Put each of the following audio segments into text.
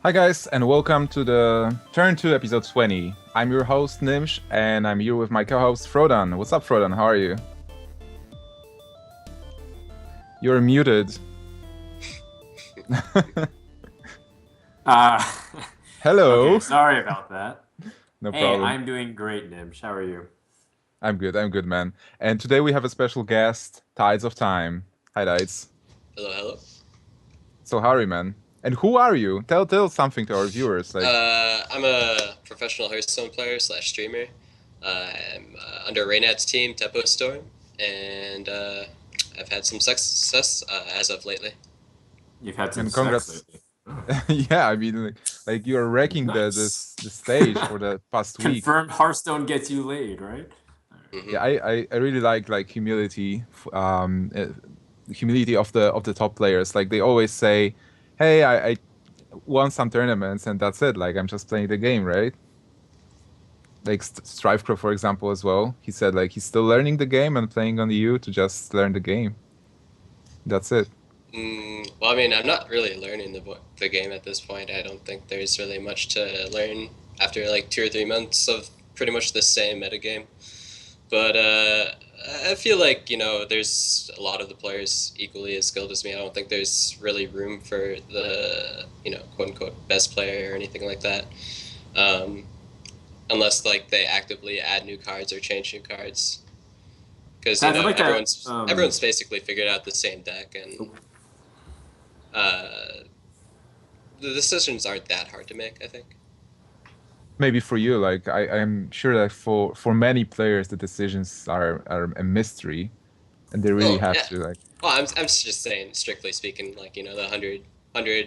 Hi guys, and welcome to the Turn2 episode 20. I'm your host Gnimsh, and I'm here with my co-host Frodan. What's up, Frodan? How are you? You're muted. Uh, Hello. okay, sorry about that. No Hey, problem. I'm doing great, Gnimsh. How are you? I'm good, man. And today we have a special guest, Tides of Time. Hi, Tides. Hello, hello. So how are you, man? And who are you? Tell something to our viewers. I'm a professional Hearthstone player slash streamer. I'm under Raynad's team, Tepo Storm, and I've had some success as of lately. You've had some And sex congrats. lately. Yeah, I mean, like you're wrecking Nice. the stage for the past week. Confirmed Hearthstone gets you laid, right? Hmm. Yeah, I really like humility, humility of the top players. Like they always say, "Hey, I won some tournaments and that's it. Like I'm just playing the game, right?" Like Strifecrow, for example, as well. He said like he's still learning the game and playing on the U to just learn the game. That's it. Well, I mean, I'm not really learning the game at this point. I don't think there's really much to learn after like 2 or 3 months of pretty much the same metagame. But I feel like, there's a lot of the players equally as skilled as me. I don't think there's really room for the, quote unquote, best player or anything like that. Um, Unless, like, they actively add new cards or change new cards. Because, Guys, I'd like to. everyone's basically figured out the same deck, and Oh, uh, the decisions aren't that hard to make, I think. Maybe for you, like I'm sure that for many players the decisions are a mystery, and they really Oh, have yeah. to like. Well, I'm just saying, strictly speaking, like, the 100,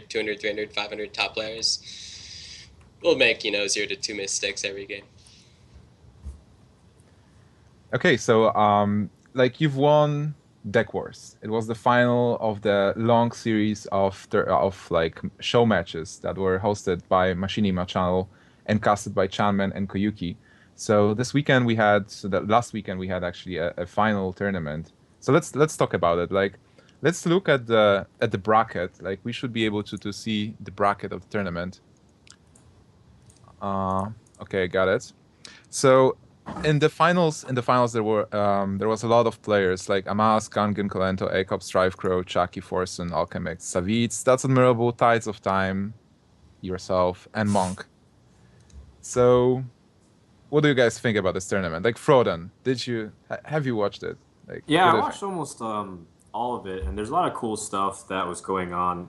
200, 300, 500 top players will make, 0 to 2 mistakes every game. Okay, so like you've won Deck Wars. It was the final of the long series of like show matches that were hosted by Machinima channel and casted by Chanman and Koyuki. So this weekend we had, so that last weekend we had actually a final tournament. So let's talk about it. Like let's look at the bracket. Like we should be able to see the bracket of the tournament. Okay, got it. So in the finals there was a lot of players like Amas, Gangan, Kalento, Akop, Strifecrow, Chucky, Forsen, Alchemix, Savitz, That's Admirable, Tides of Time, yourself, and Monk. So what do you guys think about this tournament? Like Frodan, have you watched it? Like yeah, what I do you think? watched almost all of it, and there's a lot of cool stuff that was going on.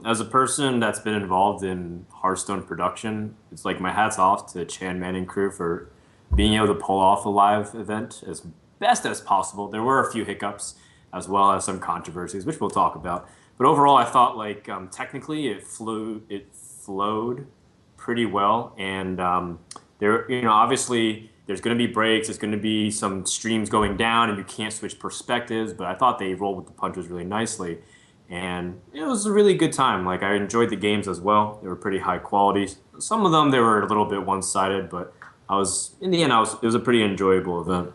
As a person that's been involved in Hearthstone production, it's like my hat's off to Chan Manning crew for being able to pull off a live event as best as possible. There were a few hiccups as well as some controversies, which we'll talk about. But overall, I thought like technically it flowed pretty well, and there obviously there's going to be breaks. There's going to be some streams going down, and you can't switch perspectives. But I thought they rolled with the punches really nicely, and it was a really good time. Like I enjoyed the games as well. They were pretty high quality. Some of them they were a little bit one sided, but I was in the end I was it was a pretty enjoyable event.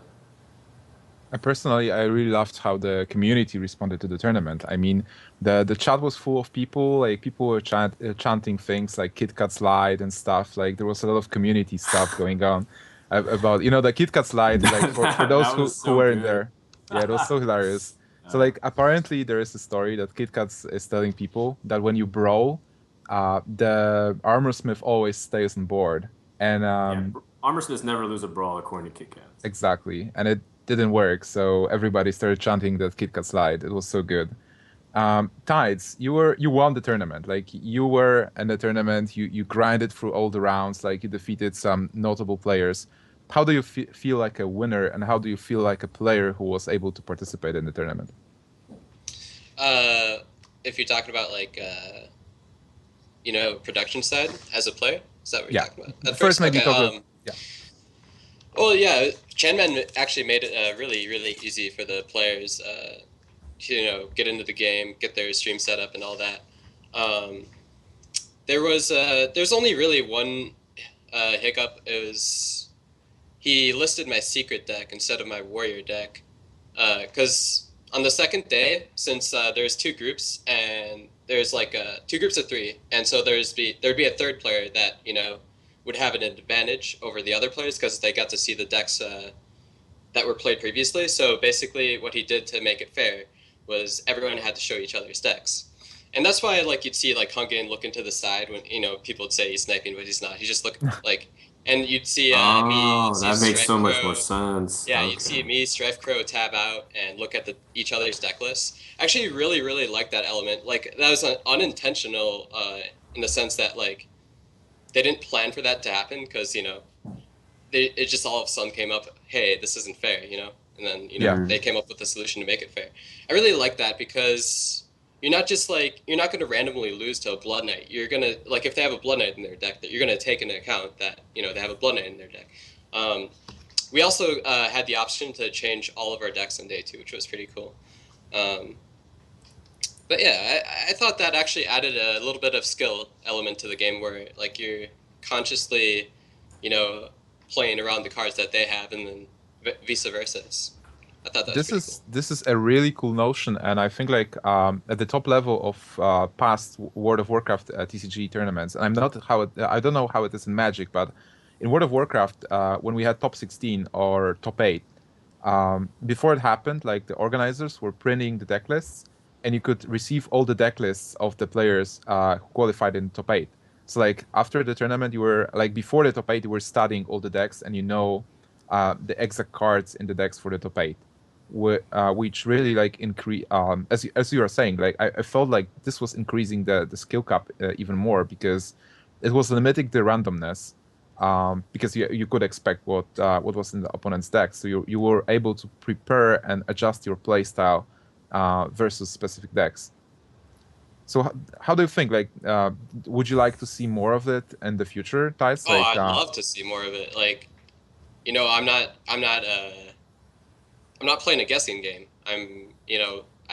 And personally, I really loved how the community responded to the tournament. I mean, the chat was full of people. Like people were chanting things like Kit Kat slide and stuff. Like there was a lot of community stuff going on about the Kit Kat slide. Like for those That was who so weren't good. there, yeah, it was so hilarious. So Uh, like apparently there is a story that Kit Kat is telling people that when you brawl, the armor smith always stays on board, and yeah, Armor Smiths never lose a brawl according to Kit Kats. exactly, and it didn't work. So everybody started chanting that Kit Kat slide. It was so good. Tides, you won the tournament. Like you were in the tournament. You grinded through all the rounds. Like you defeated some notable players. How do you feel like a winner, and how do you feel like a player who was able to participate in the tournament? Uh, if you're talking about, like, production side as a player, is that what you're Yeah. talking about? At First, first, maybe okay. talk. Yeah. Well, yeah, Chanman actually made it really, really easy for the players to, get into the game, get their stream set up and all that. Um, there's only really one hiccup. It was he listed my secret deck instead of my warrior deck. Because on the second day, since there's two groups and there's like two groups of three, and so there'd be a third player that would have an advantage over the other players because they got to see the decks that were played previously. So basically, what he did to make it fair was everyone had to show each other's decks. And that's why, like, you'd see like Hunkin look into the side when people would say he's sniping, but he's not. He just look like, and you'd see me, you'd Oh, see that makes Strife so much more Crow. sense. Yeah, you'd see Okay. me, Strife Crow tab out and look at each other's deck lists. I actually really, really like that element. Like that was unintentional in the sense that like they didn't plan for that to happen because it just all of a sudden came up. Hey, this isn't fair, and then Yeah. they came up with a solution to make it fair. I really like that because you're not going to randomly lose to a Blood Knight. You're gonna like if they have a Blood Knight in their deck, that you're gonna take into account that they have a Blood Knight in their deck. We also had the option to change all of our decks on day 2, which was pretty cool. But yeah, I thought that actually added a little bit of skill element to the game where like you're consciously, playing around the cards that they have and then vice versa. I thought that was pretty cool. This is a really cool notion, and I think like at the top level of past World of Warcraft TCG tournaments, and I don't know how it is in Magic, but in World of Warcraft when we had top 16 or top 8, before it happened, like the organizers were printing the deck lists, and you could receive all the deck lists of the players who qualified in top 8. So like after the tournament, you were like before the top 8, you were studying all the decks, and the exact cards in the decks for the top 8, which really like increase. As you were saying, like I felt like this was increasing the skill cap even more because it was limiting the randomness. Because you could expect what was in the opponent's deck, so you were able to prepare and adjust your play style versus specific decks. So how do you think? Like, would you like to see more of it in the future, Tides? Oh, Like, I'd love to see more of it. Like, I'm not playing a guessing game. I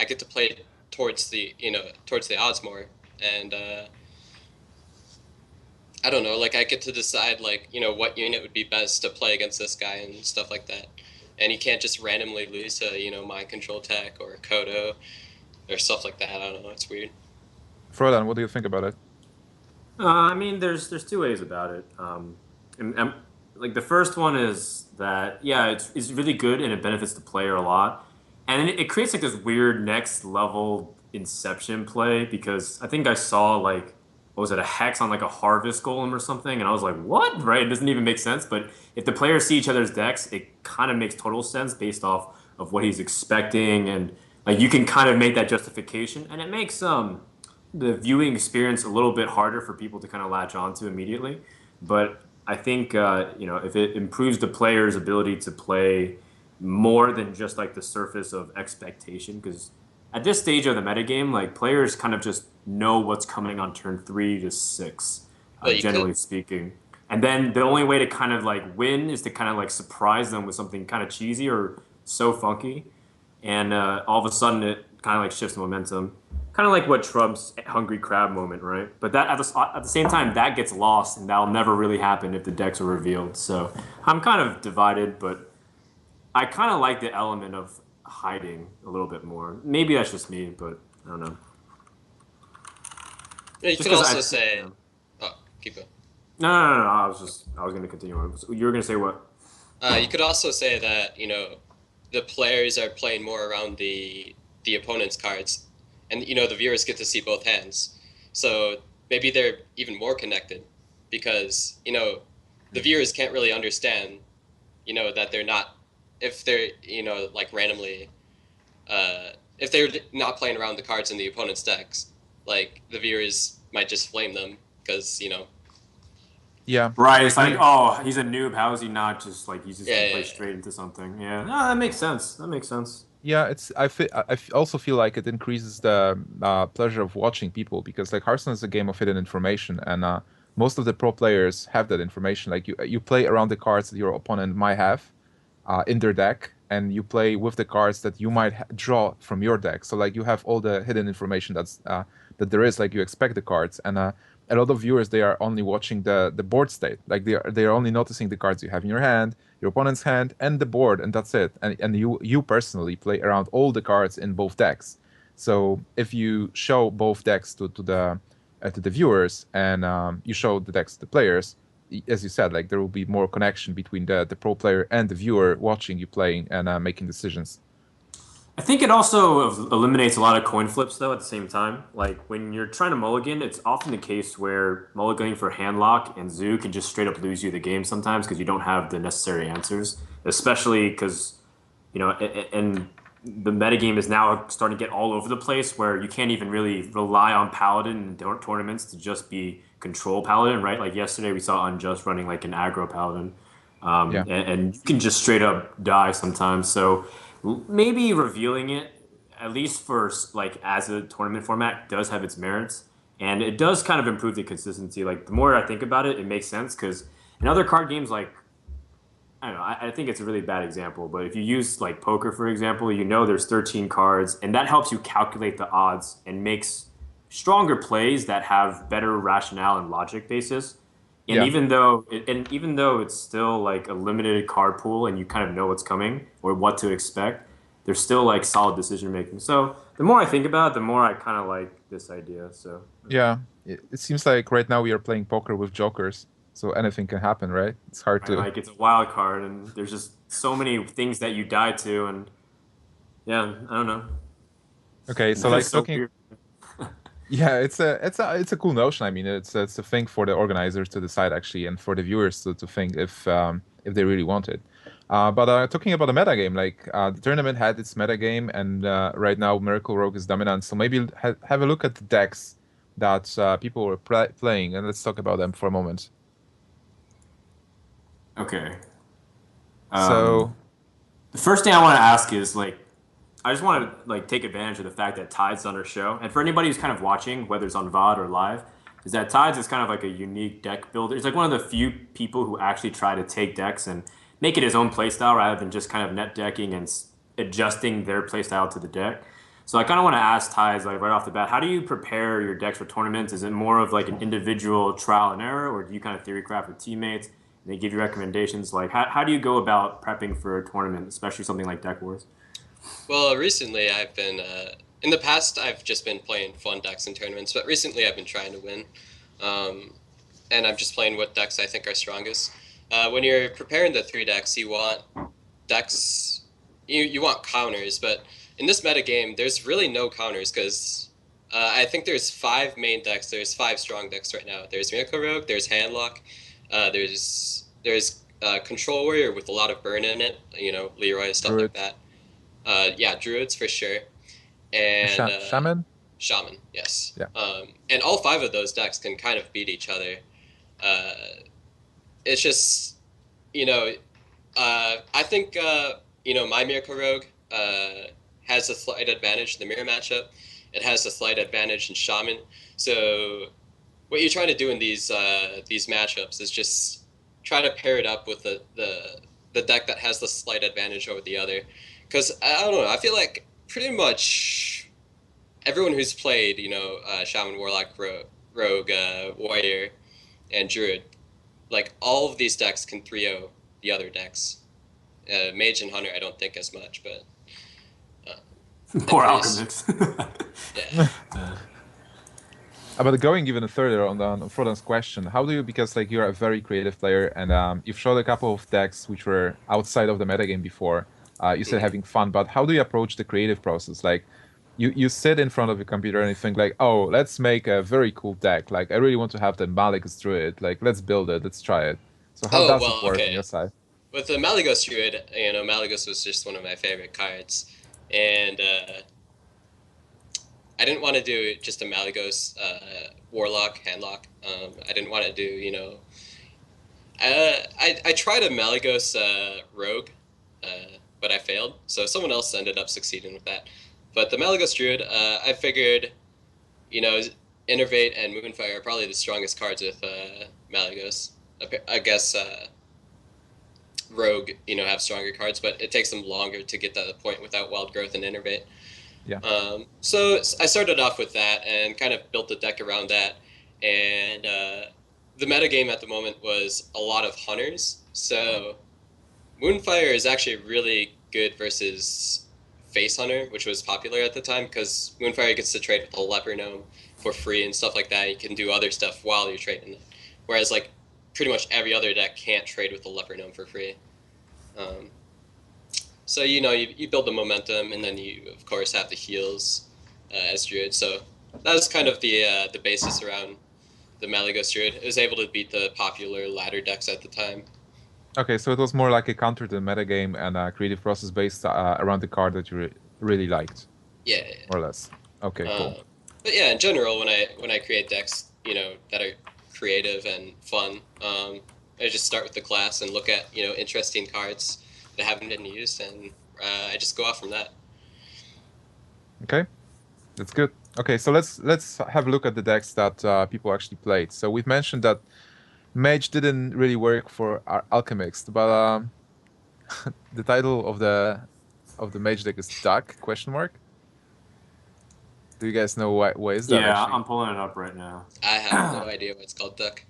get to play towards the odds more, and I don't know, like I get to decide like what unit would be best to play against this guy and stuff like that. And you can't just randomly lose to mind control tech or Kodo or stuff like that. I don't know. It's weird. Frodan, what do you think about it? I mean, there's two ways about it. And like the first one is that yeah, it's really good and it benefits the player a lot, and then it creates like this weird next level inception play because I think I saw like what was it, a hex on like a harvest golem or something, and I was like, what? Right? It doesn't even make sense. But if the players see each other's decks, it kind of makes total sense based off of what he's expecting, and like you can kind of make that justification, and it makes the viewing experience a little bit harder for people to kind of latch onto immediately. But I think if it improves the player's ability to play more than just like the surface of expectation, because at this stage of the metagame, like players kind of just know what's coming on turn 3 to 6, But you could generally speaking. And then the only way to kind of like win is to kind of like surprise them with something kind of cheesy or so funky, and all of a sudden it kind of like shifts the momentum, kind of like what Trump's hungry crab moment, right? But that at the same time that gets lost, and that'll never really happen if the decks are revealed. So I'm kind of divided, but I kind of like the element of hiding a little bit more. Maybe that's just me, but I don't know. Yeah, you Just could because also I, say, you know. oh, keep going. No. I was going to continue on. You were going to say what? You could also say that the players are playing more around the opponent's cards, and the viewers get to see both hands. So maybe they're even more connected because the viewers can't really understand that they're not if they're like randomly if they're not playing around the cards in the opponent's decks, like the viewers might just flame them because Yeah, Right. It's I like, mean, oh, he's a noob. How is he not just like he's just yeah, gonna yeah, play yeah. straight into something? Yeah. No, that makes sense. That makes sense. yeah, also feel like it increases the pleasure of watching people because like Hearthstone is a game of hidden information, and most of the pro players have that information. Like you play around the cards that your opponent might have in their deck, and you play with the cards that you might draw from your deck. So like you have all the hidden information that there is. Like you expect the cards, and a lot of viewers, they are only watching the board state. Like they are only noticing the cards you have in your hand, your opponent's hand, and the board, and that's it. And you personally play around all the cards in both decks. So if you show both decks to the viewers and you show the decks to the players, as you said, like there will be more connection between the pro player and the viewer watching you playing and making decisions. I think it also eliminates a lot of coin flips though at the same time. Like when you're trying to mulligan, it's often the case where mulliganing for handlock and zoo can just straight up lose you the game sometimes because you don't have the necessary answers. Especially because, and the metagame is now starting to get all over the place where you can't even really rely on Paladin in tournaments to just be control Paladin, right? Like yesterday we saw Unjust running like an aggro Paladin. Yeah. And you can just straight up die sometimes. So maybe revealing it, at least for like as a tournament format, does have its merits, and it does kind of improve the consistency. Like the more I think about it, it makes sense because in other card games, like I don't know, I think it's a really bad example, but if you use like poker for example, there's 13 cards, and that helps you calculate the odds and makes stronger plays that have better rationale and logic basis. And Yeah. even though it's still like a limited card pool and you kind of know what's coming or what to expect, there's still like solid decision making. So the more I think about it, the more I kind of like this idea. So Yeah. It seems like right now we are playing poker with jokers, so anything can happen, right? It's hard right, to. like it's a wild card, and there's just so many things that you die to, and yeah, I don't know. Okay, so It's like so talking. weird. Yeah, it's a cool notion. I mean, it's a thing for the organizers to decide actually, and for the viewers to think if they really want it. But talking about the metagame, like the tournament had its metagame, and right now Miracle Rogue is dominant. So maybe have a look at the decks that people were playing, and let's talk about them for a moment. Okay. So The first thing I want to ask is like, I just want to like take advantage of the fact that Tides on our show, and for anybody who's kind of watching, whether it's on VOD or live, is that Tides is kind of like a unique deck builder. He's like one of the few people who actually try to take decks and make it his own playstyle rather than just kind of net decking and adjusting their playstyle to the deck. So I kind of want to ask Tides like right off the bat, how do you prepare your decks for tournaments? Is it more of like an individual trial and error, or do you kind of theory craft with teammates and they give you recommendations? Like how do you go about prepping for a tournament, especially something like Deck Wars? Well, recently I've been, in the past I've just been playing fun decks in tournaments, but recently I've been trying to win. Um, and I'm just playing what decks I think are strongest. When you're preparing the three decks, you want decks, you want counters, but in this meta game, there's really no counters because I think there's five main decks. There's five strong decks right now. There's Miracle Rogue, there's Handlock, there's Control Warrior with a lot of burn in it, Leroy, stuff like Druid, that. Yeah, Druids for sure. And Shaman. Shaman, yes. Yeah. And all five of those decks can kind of beat each other. It's just, I think, my Miracle Rogue has a slight advantage in the mirror matchup. It has a slight advantage in Shaman. So what you're trying to do in these matchups is just try to pair it up with the deck that has the slight advantage over the other. Because, I don't know, I feel like pretty much everyone who's played, Shaman, Warlock, Rogue, Warrior, and Druid, like all of these decks can 3-0 the other decks. Mage and Hunter, I don't think as much, but Poor Alchemist. yeah. But going even further on Frodan's question, how do you, because like you're a very creative player and you've showed a couple of decks which were outside of the metagame before, you said having fun, but how do you approach the creative process? Like you sit in front of a computer and you think like, oh, let's make a very cool deck. Like I really want to have the Malekith Druid. Like let's build it, let's try it. So how does it work on your side? With the Malygos Druid, Malygos was just one of my favorite cards. And I didn't want to do just a Malygos Warlock, Handlock. I didn't want to do, I tried a Malygos Rogue, but I failed. So someone else ended up succeeding with that. But the Malygos Druid, I figured, Innervate and Moonfire are probably the strongest cards with Malygos. I guess Rogue, have stronger cards, but it takes them longer to get to the point without Wild Growth and Innervate. Yeah. So I started off with that and kind of built the deck around that. And the metagame at the moment was a lot of Hunters. So Moonfire is actually really good versus Face Hunter, which was popular at the time, because Moonfire gets to trade with the Leper Gnome for free and stuff like that. You can do other stuff while you're trading it. Whereas, like, pretty much every other deck can't trade with the Leper Gnome for free. So, you know, you build the momentum, and then you, of course, have the heals as Druid. So that was kind of the basis around the Malygos Druid. It was able to beat the popular ladder decks at the time. Okay, so it was more like a counter to the metagame and a creative process based around the card that you really liked. Yeah. More or less. Okay, cool. But yeah, in general, when I create decks, you know, that are creative and fun, I just start with the class and look at, you know, interesting cards that haven't been used, and I just go off from that. Okay, that's good. Okay, so let's have a look at the decks that people actually played. So we've mentioned that Mage didn't really work for our Alchemist, but the title of the Mage deck is Duck ? Do you guys know why is that Yeah, actually? I'm pulling it up right now. I have no idea why it's called Duck.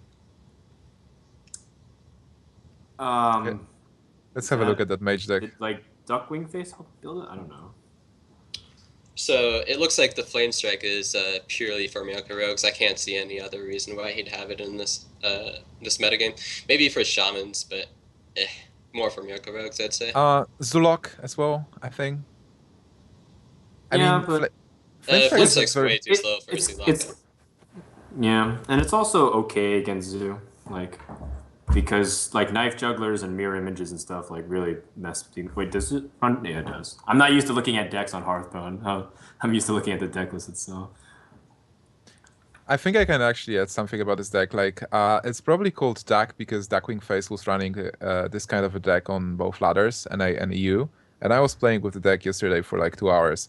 Okay. Let's have a look at that Mage deck. Like Duckwing Face help build it? I don't know. So it looks like the Flame Strike is purely for Myoka Rogues. I can't see any other reason why he'd have it in this this metagame. Maybe for Shamans, but more for Myoka Rogues, I'd say. Zulok as well, I think. I Yeah, mean, but Flame Strike's way too slow for Zulok. Yeah, and it's also okay against Zoo, like, because like Knife Jugglers and Mirror Images and stuff like really mess with you. Wait, does it run? Yeah, it does. I'm not used to looking at decks on Hearthstone. I'm used to looking at the deck list itself. I think I can actually add something about this deck. Like, it's probably called Duck because Duckwing Face was running this kind of a deck on both ladders and EU, and I was playing with the deck yesterday for like 2 hours.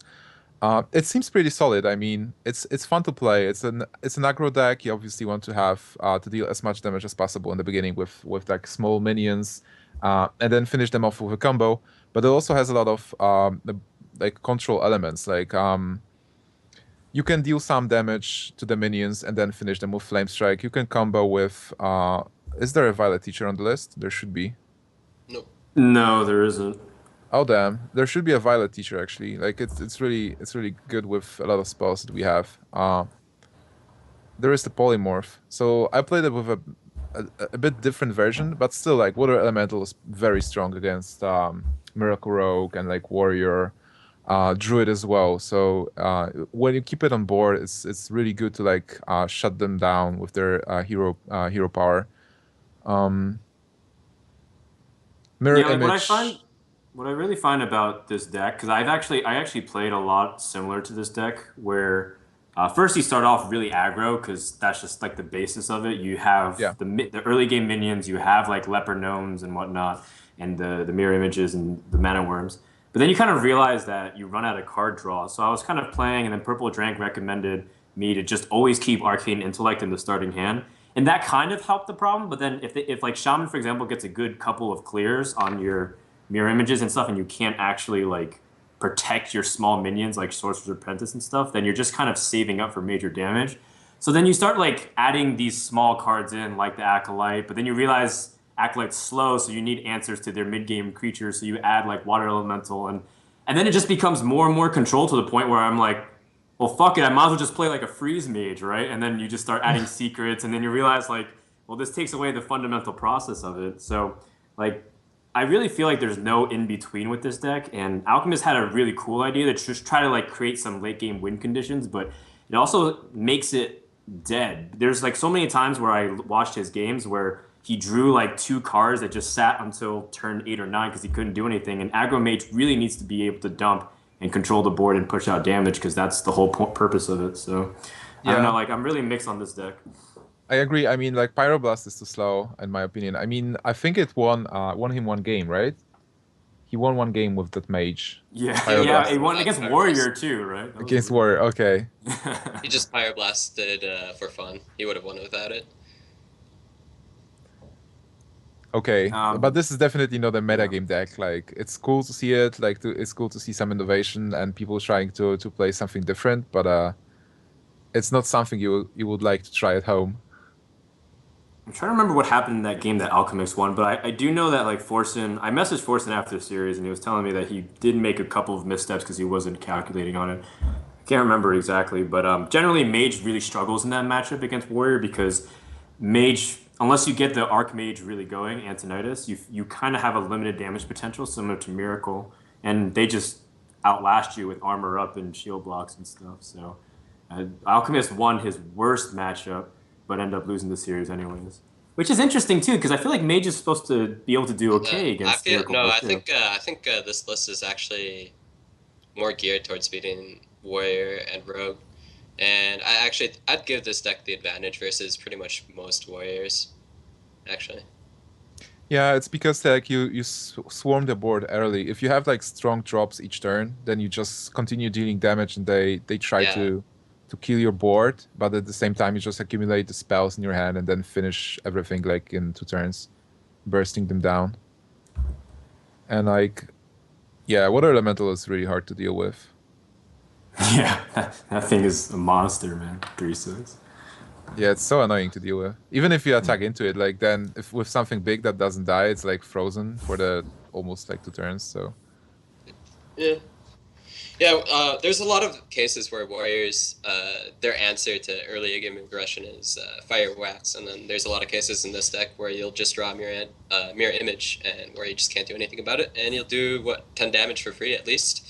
It seems pretty solid. I mean, it's fun to play. It's an aggro deck. You obviously want to have to deal as much damage as possible in the beginning with like small minions, and then finish them off with a combo. But it also has a lot of like control elements. Like you can deal some damage to the minions and then finish them with Flame Strike. You can combo with. Is there a Violet Teacher on the list? There should be. Nope. No, there isn't. Oh damn! There should be a Violet Teacher actually. Like it's really good with a lot of spells that we have. There is the Polymorph. So I played it with a bit different version, but still like Water Elemental is very strong against Miracle Rogue and like Warrior, Druid as well. So when you keep it on board, it's really good to like shut them down with their hero power. Mirror Yeah, like Image. what I really find about this deck, because I actually played a lot similar to this deck, where first you start off really aggro, because that's just like the basis of it. You have Yeah. the early game minions, you have like leper gnomes and whatnot, and the mirror images and the mana worms. But then you kind of realize that you run out of card draw. So I was kind of playing, and then Purple Drank recommended me to just always keep Arcane Intellect in the starting hand. And that kind of helped the problem. But then if like Shaman, for example, gets a good couple of clears on your mirror images and stuff, and you can't actually like protect your small minions like Sorcerer's Apprentice and stuff, then you're just kind of saving up for major damage. So then you start like adding these small cards in, like the Acolyte, but then you realize Acolyte's slow, so you need answers to their mid-game creatures, so you add like Water Elemental, and then it just becomes more and more control to the point where I'm like, well, fuck it, I might as well just play like a Freeze Mage, right? And then you just start adding secrets, and then you realize like, well, this takes away the fundamental process of it. So like, I really feel like there's no in between with this deck, and Alchemist had a really cool idea to just try to like create some late game win conditions, but it also makes it dead. There's like so many times where I watched his games where he drew like 2 cards that just sat until turn 8 or 9 because he couldn't do anything, and Aggro Mage really needs to be able to dump and control the board and push out damage because that's the whole purpose of it. So I don't know, like I'm really mixed on this deck. I agree. I mean, like Pyroblast is too slow, in my opinion. I mean, I think it won him 1 game, right? He won 1 game with that mage. Yeah, Pyroblast. yeah, he won against Warrior too, right? Against Warrior, okay. He just Pyroblasted for fun. He would have won without it. Okay, but this is definitely not a metagame deck. Like, it's cool to see it. Like, it's cool to see some innovation and people trying to play something different. But it's not something you would like to try at home. I'm trying to remember what happened in that game that Alchemist won, but I do know that like Forsen, I messaged Forsen after the series, and he was telling me that he did make a couple of missteps because he wasn't calculating on it. I can't remember exactly, but generally Mage really struggles in that matchup against Warrior because Mage, unless you get the Archmage really going, Antonidas, you kind of have a limited damage potential similar to Miracle, and they just outlast you with armor up and shield blocks and stuff. So Alchemist won his worst matchup, but ended up losing the series anyways. Which is interesting too, because I feel like Mage is supposed to be able to do okay I against feel Miracle no. Pro too. I think this list is actually more geared towards beating Warrior and Rogue, and I'd give this deck the advantage versus pretty much most Warriors, actually. Yeah, it's because like you swarm the board early. If you have like strong drops each turn, then you just continue dealing damage, and they try Yeah. to kill your board, but at the same time you just accumulate the spells in your hand and then finish everything like in 2 turns, bursting them down. And like, yeah, Water Elemental is really hard to deal with. Yeah, that thing is a monster, man. 3/6. Yeah, it's so annoying to deal with. Even if you attack into it, like then if with something big that doesn't die, it's like frozen for the almost like 2 turns. So Yeah. Yeah, there's a lot of cases where Warriors, their answer to early game aggression is Fire Wax, and then there's a lot of cases in this deck where you'll just draw mirror image, and where you just can't do anything about it, and you'll do, 10 damage for free at least.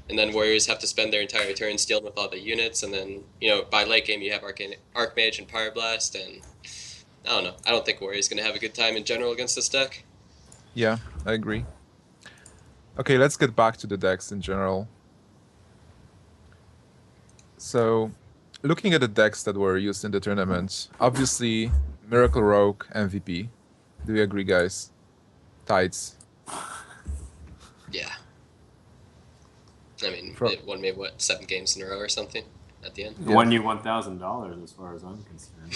And then Warriors have to spend their entire turn dealing with all the units, and then, by late game you have Archmage and Pyroblast, and I don't know. I don't think Warriors going to have a good time in general against this deck. yeah, I agree. Okay, let's get back to the decks in general. So, looking at the decks that were used in the tournament, obviously Miracle Rogue MVP. Do you agree, guys? Tides. Yeah. I mean, Fro it won me, 7 games in a row or something at the end? It won you $1,000 as far as I'm concerned.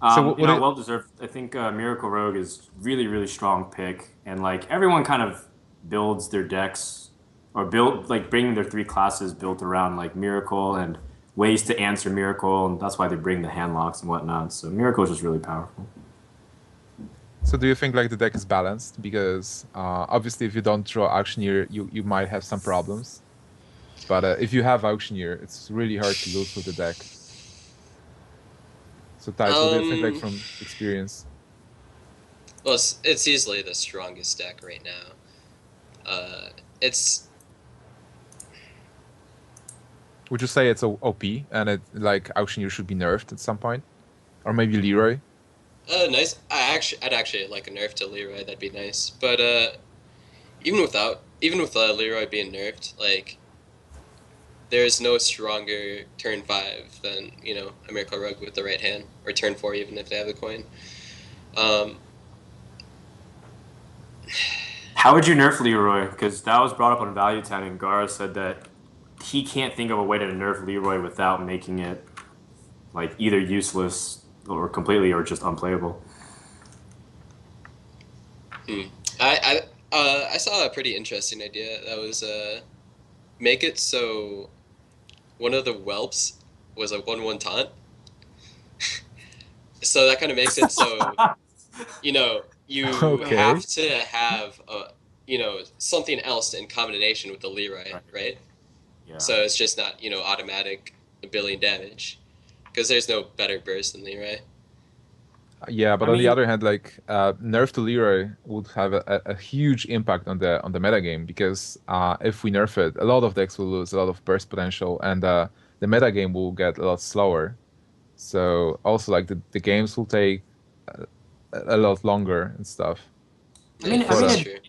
So what well deserved. I think Miracle Rogue is really strong pick, and like everyone kind of builds their decks or build like bringing their 3 classes built around like Miracle and ways to answer Miracle, and that's why they bring the hand locks and whatnot. So Miracle is just really powerful. So do you think like the deck is balanced? Because obviously if you don't draw Auctioneer, you might have some problems. But if you have Auctioneer, it's really hard to lose with the deck. So Tides, what do you think like from experience? Well, it's easily the strongest deck right now. It's... Would you say it's OP and it like Auctioneer should be nerfed at some point? Or maybe Leroy? Nice. I'd actually like a nerf to Leroy. That'd be nice. But even with Leroy being nerfed, like there's no stronger turn 5 than a Miracle Rogue with the right hand, or turn 4 even if they have the coin. How would you nerf Leroy? Because that was brought up on Value Town, and Gara said that he can't think of a way to nerf Leroy without making it like either useless or completely or just unplayable. I saw a pretty interesting idea. That was make it so one of the whelps was a 1/1 taunt. So that kind of makes it so you Okay. have to have something else in combination with the Leroy, right? Yeah. So it's just not automatic a billion damage, because there's no better burst than Leroy. Yeah, but on the other hand, like nerf to Leroy would have a huge impact on the metagame, because if we nerf it, a lot of decks will lose a lot of burst potential, and the metagame will get a lot slower. So also like the games will take a lot longer and stuff. It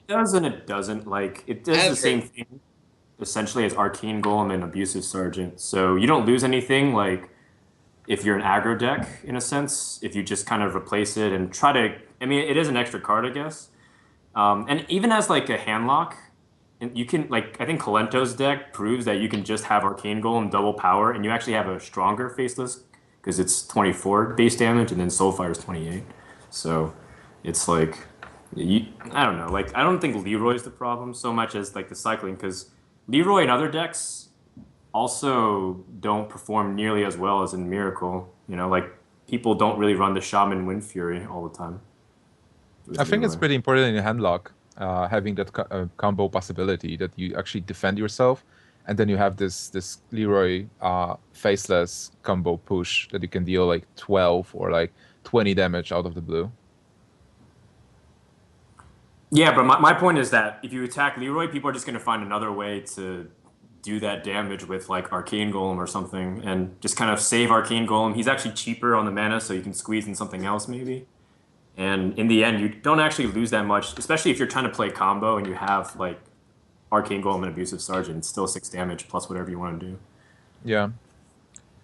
does and it doesn't. Like it does the same thing essentially as Arcane Golem and Abusive Sergeant. So you don't lose anything like if you're an aggro deck in a sense, if you just kind of replace it and try to. I mean, it is an extra card, I guess. And even as like a hand lock, and you can like I think Colento's deck proves that you can just have Arcane Golem double power, and you actually have a stronger Faceless because it's 24 base damage, and then Soulfire is 28. So it's like I don't know. Like I don't think Leroy's the problem so much as like the cycling, because Leroy and other decks also don't perform nearly as well as in Miracle. You know, like people don't really run the Shaman Wind Fury all the time. I think it's Leroy. pretty important in handlock, having that combo possibility that you actually defend yourself, and then you have this Leroy faceless combo push that you can deal like 12 or like 20 damage out of the blue. Yeah, but my point is that if you attack Leroy, people are just going to find another way to do that damage with like Arcane Golem or something and just kind of save Arcane Golem. He's actually cheaper on the mana, so you can squeeze in something else maybe. And in the end, you don't actually lose that much, especially if you're trying to play combo and you have like Arcane Golem and Abusive Sergeant. It's still 6 damage plus whatever you want to do. Yeah.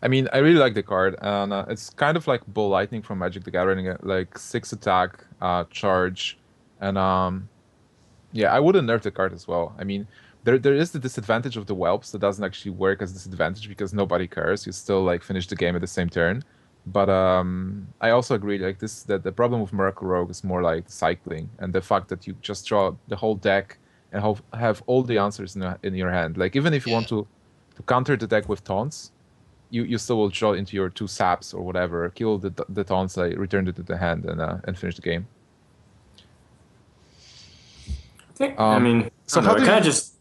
I mean, I really like the card, and it's kind of like Bull Lightning from Magic the Gathering, like 6 attack, charge, and yeah, I wouldn't nerf the card as well. I mean, there is the disadvantage of the whelps that doesn't actually work as disadvantage because nobody cares. You still like finish the game at the same turn. But I also agree like this that the problem with Miracle Rogue is more like cycling and the fact that you just draw the whole deck and have all the answers in your hand. Like even if you want to counter the deck with taunts, you still will draw into your 2 saps or whatever, kill the taunts, like return it to the hand and finish the game. I mean, so I how do kind you of just.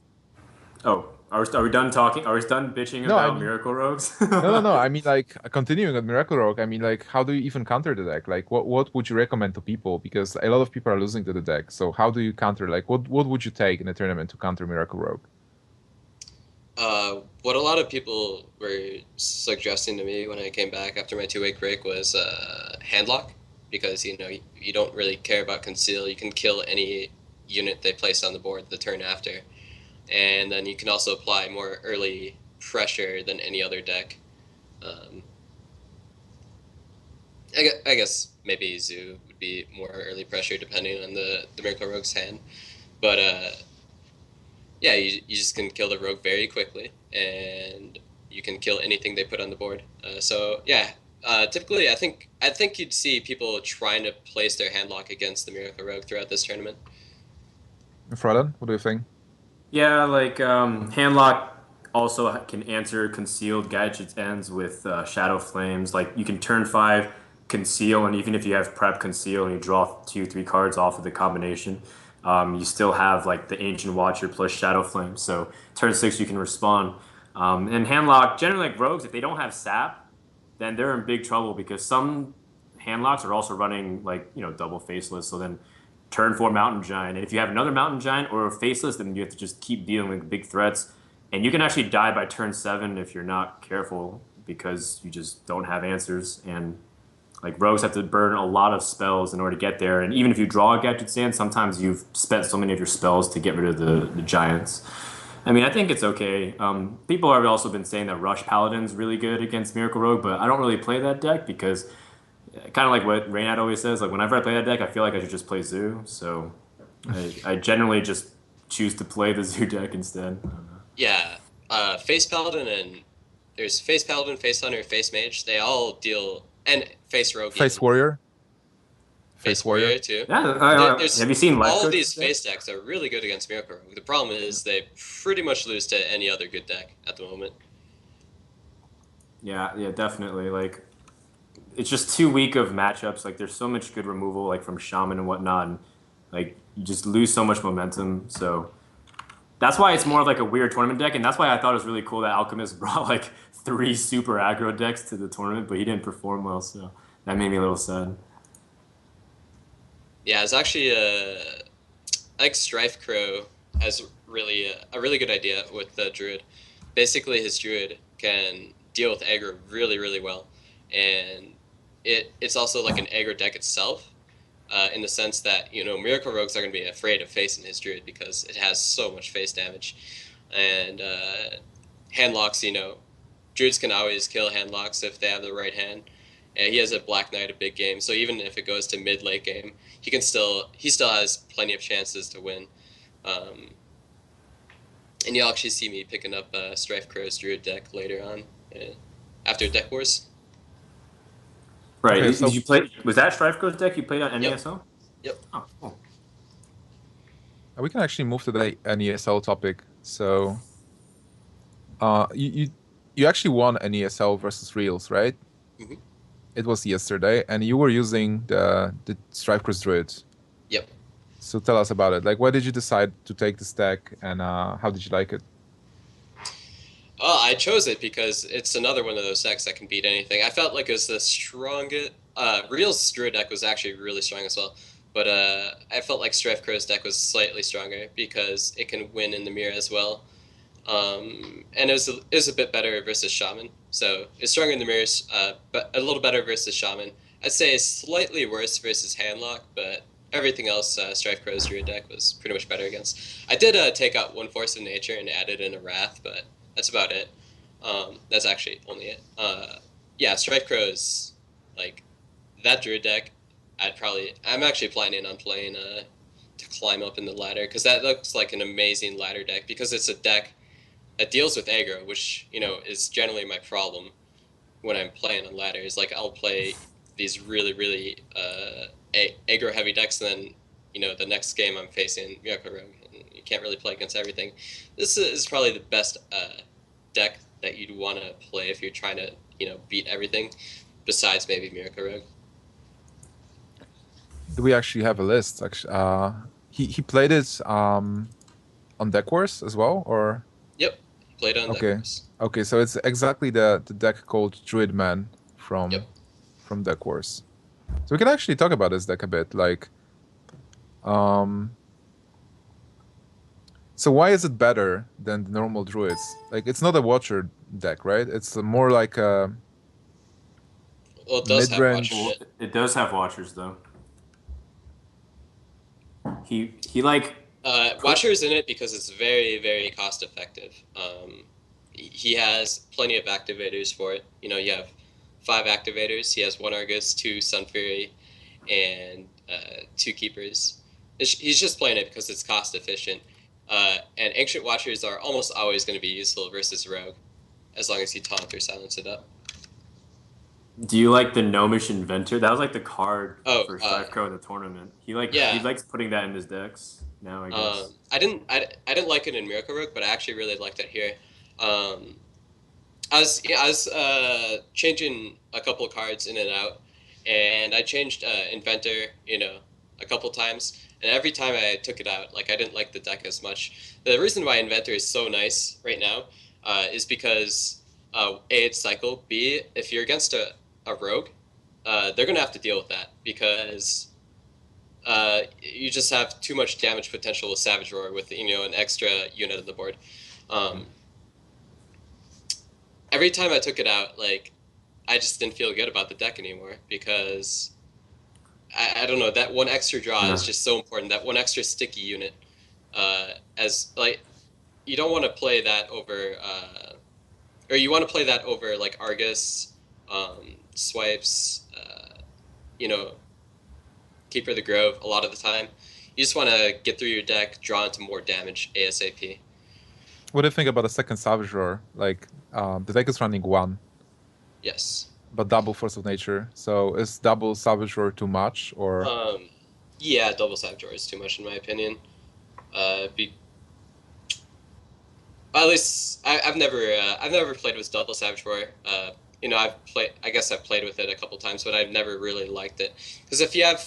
Oh, are we done talking? Are we done bitching No, I about mean, Miracle Rogues? no. I mean, like continuing on Miracle Rogue. I mean, like, how do you even counter the deck? Like, what would you recommend to people? Because a lot of people are losing to the deck. So how do you counter? Like, what would you take in a tournament to counter Miracle Rogue? What a lot of people were suggesting to me when I came back after my 2-week break was handlock, because you don't really care about conceal. You can kill any unit they place on the board the turn after, and then you can also apply more early pressure than any other deck. I guess maybe Zoo would be more early pressure depending on the Miracle Rogue's hand, but yeah, you just can kill the rogue very quickly, and you can kill anything they put on the board. So yeah, typically I think you'd see people trying to place their handlock against the Miracle Rogue throughout this tournament. Frodan, what do you think? Yeah, like Handlock also can answer concealed gadgets ends with Shadow Flames. Like you can turn 5 conceal, and even if you have prep conceal and you draw 2-3 cards off of the combination, you still have like the Ancient Watcher plus Shadow Flame. So turn 6 you can respond. And Handlock, generally like rogues, if they don't have sap, then they're in big trouble because some Handlocks are also running like double faceless. So then turn 4 Mountain Giant, and if you have another Mountain Giant or a faceless, then you have to just keep dealing with big threats. And you can actually die by turn 7 if you're not careful because you just don't have answers. And like rogues have to burn a lot of spells in order to get there. And even if you draw a gadget stand, sometimes you've spent so many of your spells to get rid of the giants. I mean, I think it's okay. People have also been saying that Rush Paladin's really good against Miracle Rogue, but I don't really play that deck because kind of like what Reynad always says, like whenever I play that deck, I feel like I should just play Zoo. So I generally just choose to play the Zoo deck instead. Yeah, Face Paladin and there's Face Paladin, Face Hunter, Face Mage. They all deal, and Face Rogue. Face even. Warrior. Face Warrior too. Yeah, have you seen all of these face decks are really good against Miracle Rogue. The problem is they pretty much lose to any other good deck at the moment. Yeah, definitely. Like, it's just too weak of matchups. Like, there's so much good removal, like from Shaman and whatnot, and like you just lose so much momentum. So that's why it's more like a weird tournament deck, and that's why I thought it was really cool that Alchemist brought like 3 super aggro decks to the tournament, but he didn't perform well. So that made me a little sad. Yeah, it's actually like Strife Crow has really a really good idea with the Druid. Basically, his Druid can deal with aggro really, really well, and it's also like an aggro deck itself, in the sense that Miracle Rogues are going to be afraid of facing his Druid because it has so much face damage, and handlocks. Druids can always kill handlocks if they have the right hand. And he has a Black Knight, a big game, so even if it goes to mid-late game, he still has plenty of chances to win. And you'll actually see me picking up Strife Crow's Druid deck later on, after Deck Wars. Right. Okay, Did you play? Was that Strife Crow's deck you played on NESL? Yep. Oh, cool. We can actually move to the NESL topic. So, you actually won NESL versus Reels, right? Mm-hmm. It was yesterday, and you were using the Strifecross Druid. Yep. So tell us about it. Like, why did you decide to take this deck, and how did you like it? Oh, I chose it because it's another one of those decks that can beat anything. I felt like it was the strongest. Real's Druid deck was actually really strong as well, but I felt like Strife Crow's deck was slightly stronger because it can win in the mirror as well. And it was a bit better versus Shaman, so it's stronger in the mirrors, but a little better versus Shaman. I'd say it's slightly worse versus Handlock, but everything else, Strife Crow's Druid deck was pretty much better against. I did take out one Force of Nature and added in a Wrath, but that's about it. That's actually only it. Yeah, Strife Crow's, like, that Druid deck, I'm actually planning on playing to climb up in the ladder, because that looks like an amazing ladder deck, because it's a deck that deals with aggro, which, you know, is generally my problem when I'm playing on ladders. Like, I'll play these really, really aggro heavy decks, and then, you know, the next game I'm facing Miracle Rogue, and you can't really play against everything. This is probably the best deck that you'd want to play if you're trying to, you know, beat everything, besides maybe Miracle Rogue. Do we actually have a list? Actually, he played it on Deck Wars as well, or? Yep, played on Okay. Deck. Okay, so it's exactly the deck called Druidman from Yep. Deck Wars. So we can actually talk about this deck a bit. Like, so why is it better than the normal Druids? Like, it's not a Watcher deck, right? It's more like a Well, it does have mid-range. Watcher. It does have Watchers though. He like Watcher is in it because it's very, very cost effective. He has plenty of activators for it. You know, you have 5 activators. He has 1 Argus, 2 Sun Fury, and 2 Keepers. He's just playing it because it's cost efficient. And Ancient Watchers are almost always going to be useful versus Rogue, as long as you taunt or silence it up. Do you like the Gnomish Inventor? That was like the card Oh, for Strifecrow in the tournament. He yeah. he likes putting that in his decks now, I guess. I didn't like it in Miracle Rogue, but I actually really liked it here. I was changing a couple of cards in and out, and I changed Inventor, you know, a couple times, and every time I took it out, like, I didn't like the deck as much. The reason why Inventor is so nice right now is because A, it's cycle. B, if you're against a rogue, they're gonna have to deal with that because you just have too much damage potential with Savage Roar with, you know, an extra unit on the board. Every time I took it out, like, I just didn't feel good about the deck anymore because I don't know, that one extra draw is just so important. That one extra sticky unit, as, like, you don't want to play that over, or you want to play that over, like, Argus, swipes, you know, Keeper of the Grove a lot of the time. You just want to get through your deck, draw into more damage ASAP. What do you think about the second Savage Roar? Like, the deck is running 1. Yes. But double Force of Nature. So is double Savage Roar too much, or? Yeah, double Savage Roar is too much in my opinion. At least I've never played with double Savage Roar. You know, I guess I've played with it a couple times, but I've never really liked it because if you have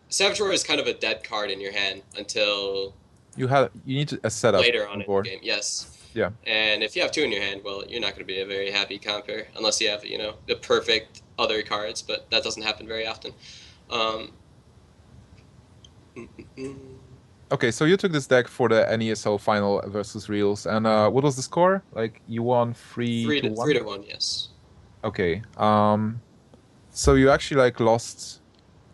Savage Roar is kind of a dead card in your hand until you need a setup later on in the game. Yes. Yeah. And if you have 2 in your hand, well, you're not going to be a very happy camper unless you have, you know, the perfect other cards, but that doesn't happen very often. Okay, so you took this deck for the NESL final versus Reels, and what was the score? Like, you won 3-1? 3-1, yes. Okay. So you actually, like, lost.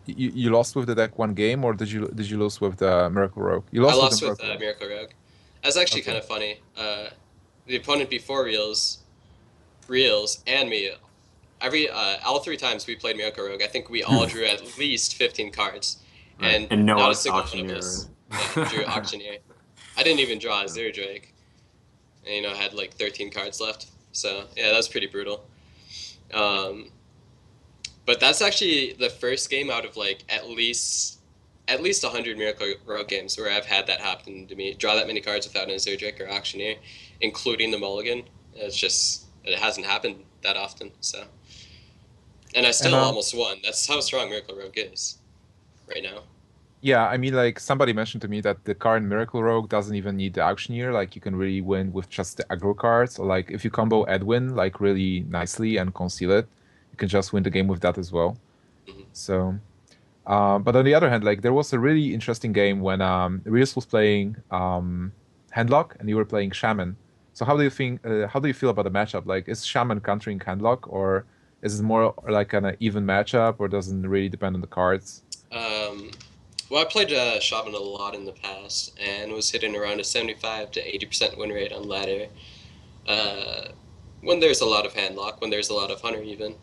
You lost with the deck 1 game, or did you lose with the Miracle Rogue? You lost. I lost with Miracle Rogue. That's actually kind of funny. The opponent before Reels, and me, all 3 times we played Miracle Rogue, I think we all drew at least 15 cards, and no not a single one Auctioneer. of us drew Auctioneer. I didn't even draw a Zero Drake, and, you know, had like 13 cards left. So yeah, that was pretty brutal. But that's actually the first game out of, like, at least 100 Miracle Rogue games where I've had that happen to me. Draw that many cards without an Zerdrick or Auctioneer, including the Mulligan. It hasn't happened that often, so. And I And still almost won. That's how strong Miracle Rogue is right now. yeah, I mean, like somebody mentioned to me that the card in Miracle Rogue doesn't even need the auctioneer. Like you can really win with just the aggro cards. Or like if you combo Edwin like really nicely and conceal it, you can just win the game with that as well. Hmm. So, but on the other hand, like there was a really interesting game when Rios was playing Handlock and you were playing Shaman. So how do you think? How do you feel about the matchup? Like, is Shaman countering Handlock, or is it more like an even matchup, or doesn't really depend on the cards? Um, well, I played Shaman a lot in the past and was hitting around a 75 to 80% win rate on ladder. Uh, when there's a lot of handlock, when there's a lot of hunter, even,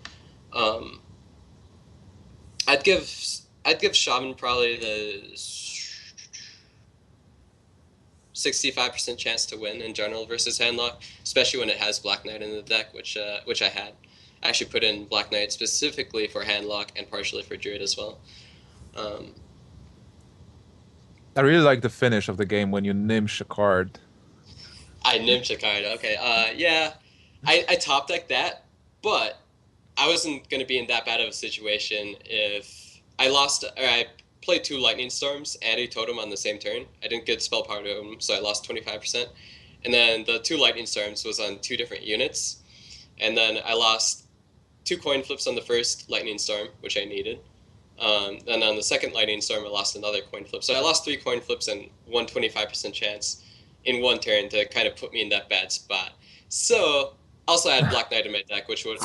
um, I'd give I'd give Shaman probably the 65% chance to win in general versus handlock, especially when it has Black Knight in the deck, which I had. I actually put in Black Knight specifically for handlock and partially for Druid as well. Um, I really like the finish of the game when you Gnimsh a card. I Gnimsh a card. Okay. Yeah. I top decked that, but I wasn't going to be in that bad of a situation if I lost or I played two Lightning Storms and a Totem on the same turn. I didn't get Spell Power Totem, so I lost 25%. And then the two Lightning Storms was on two different units. And then I lost two coin flips on the first Lightning Storm, which I needed. And on the second Lightning Storm, I lost another coin flip. So I lost three coin flips and 125% chance in one turn to kind of put me in that bad spot. So also I had Black Knight in my deck, which would,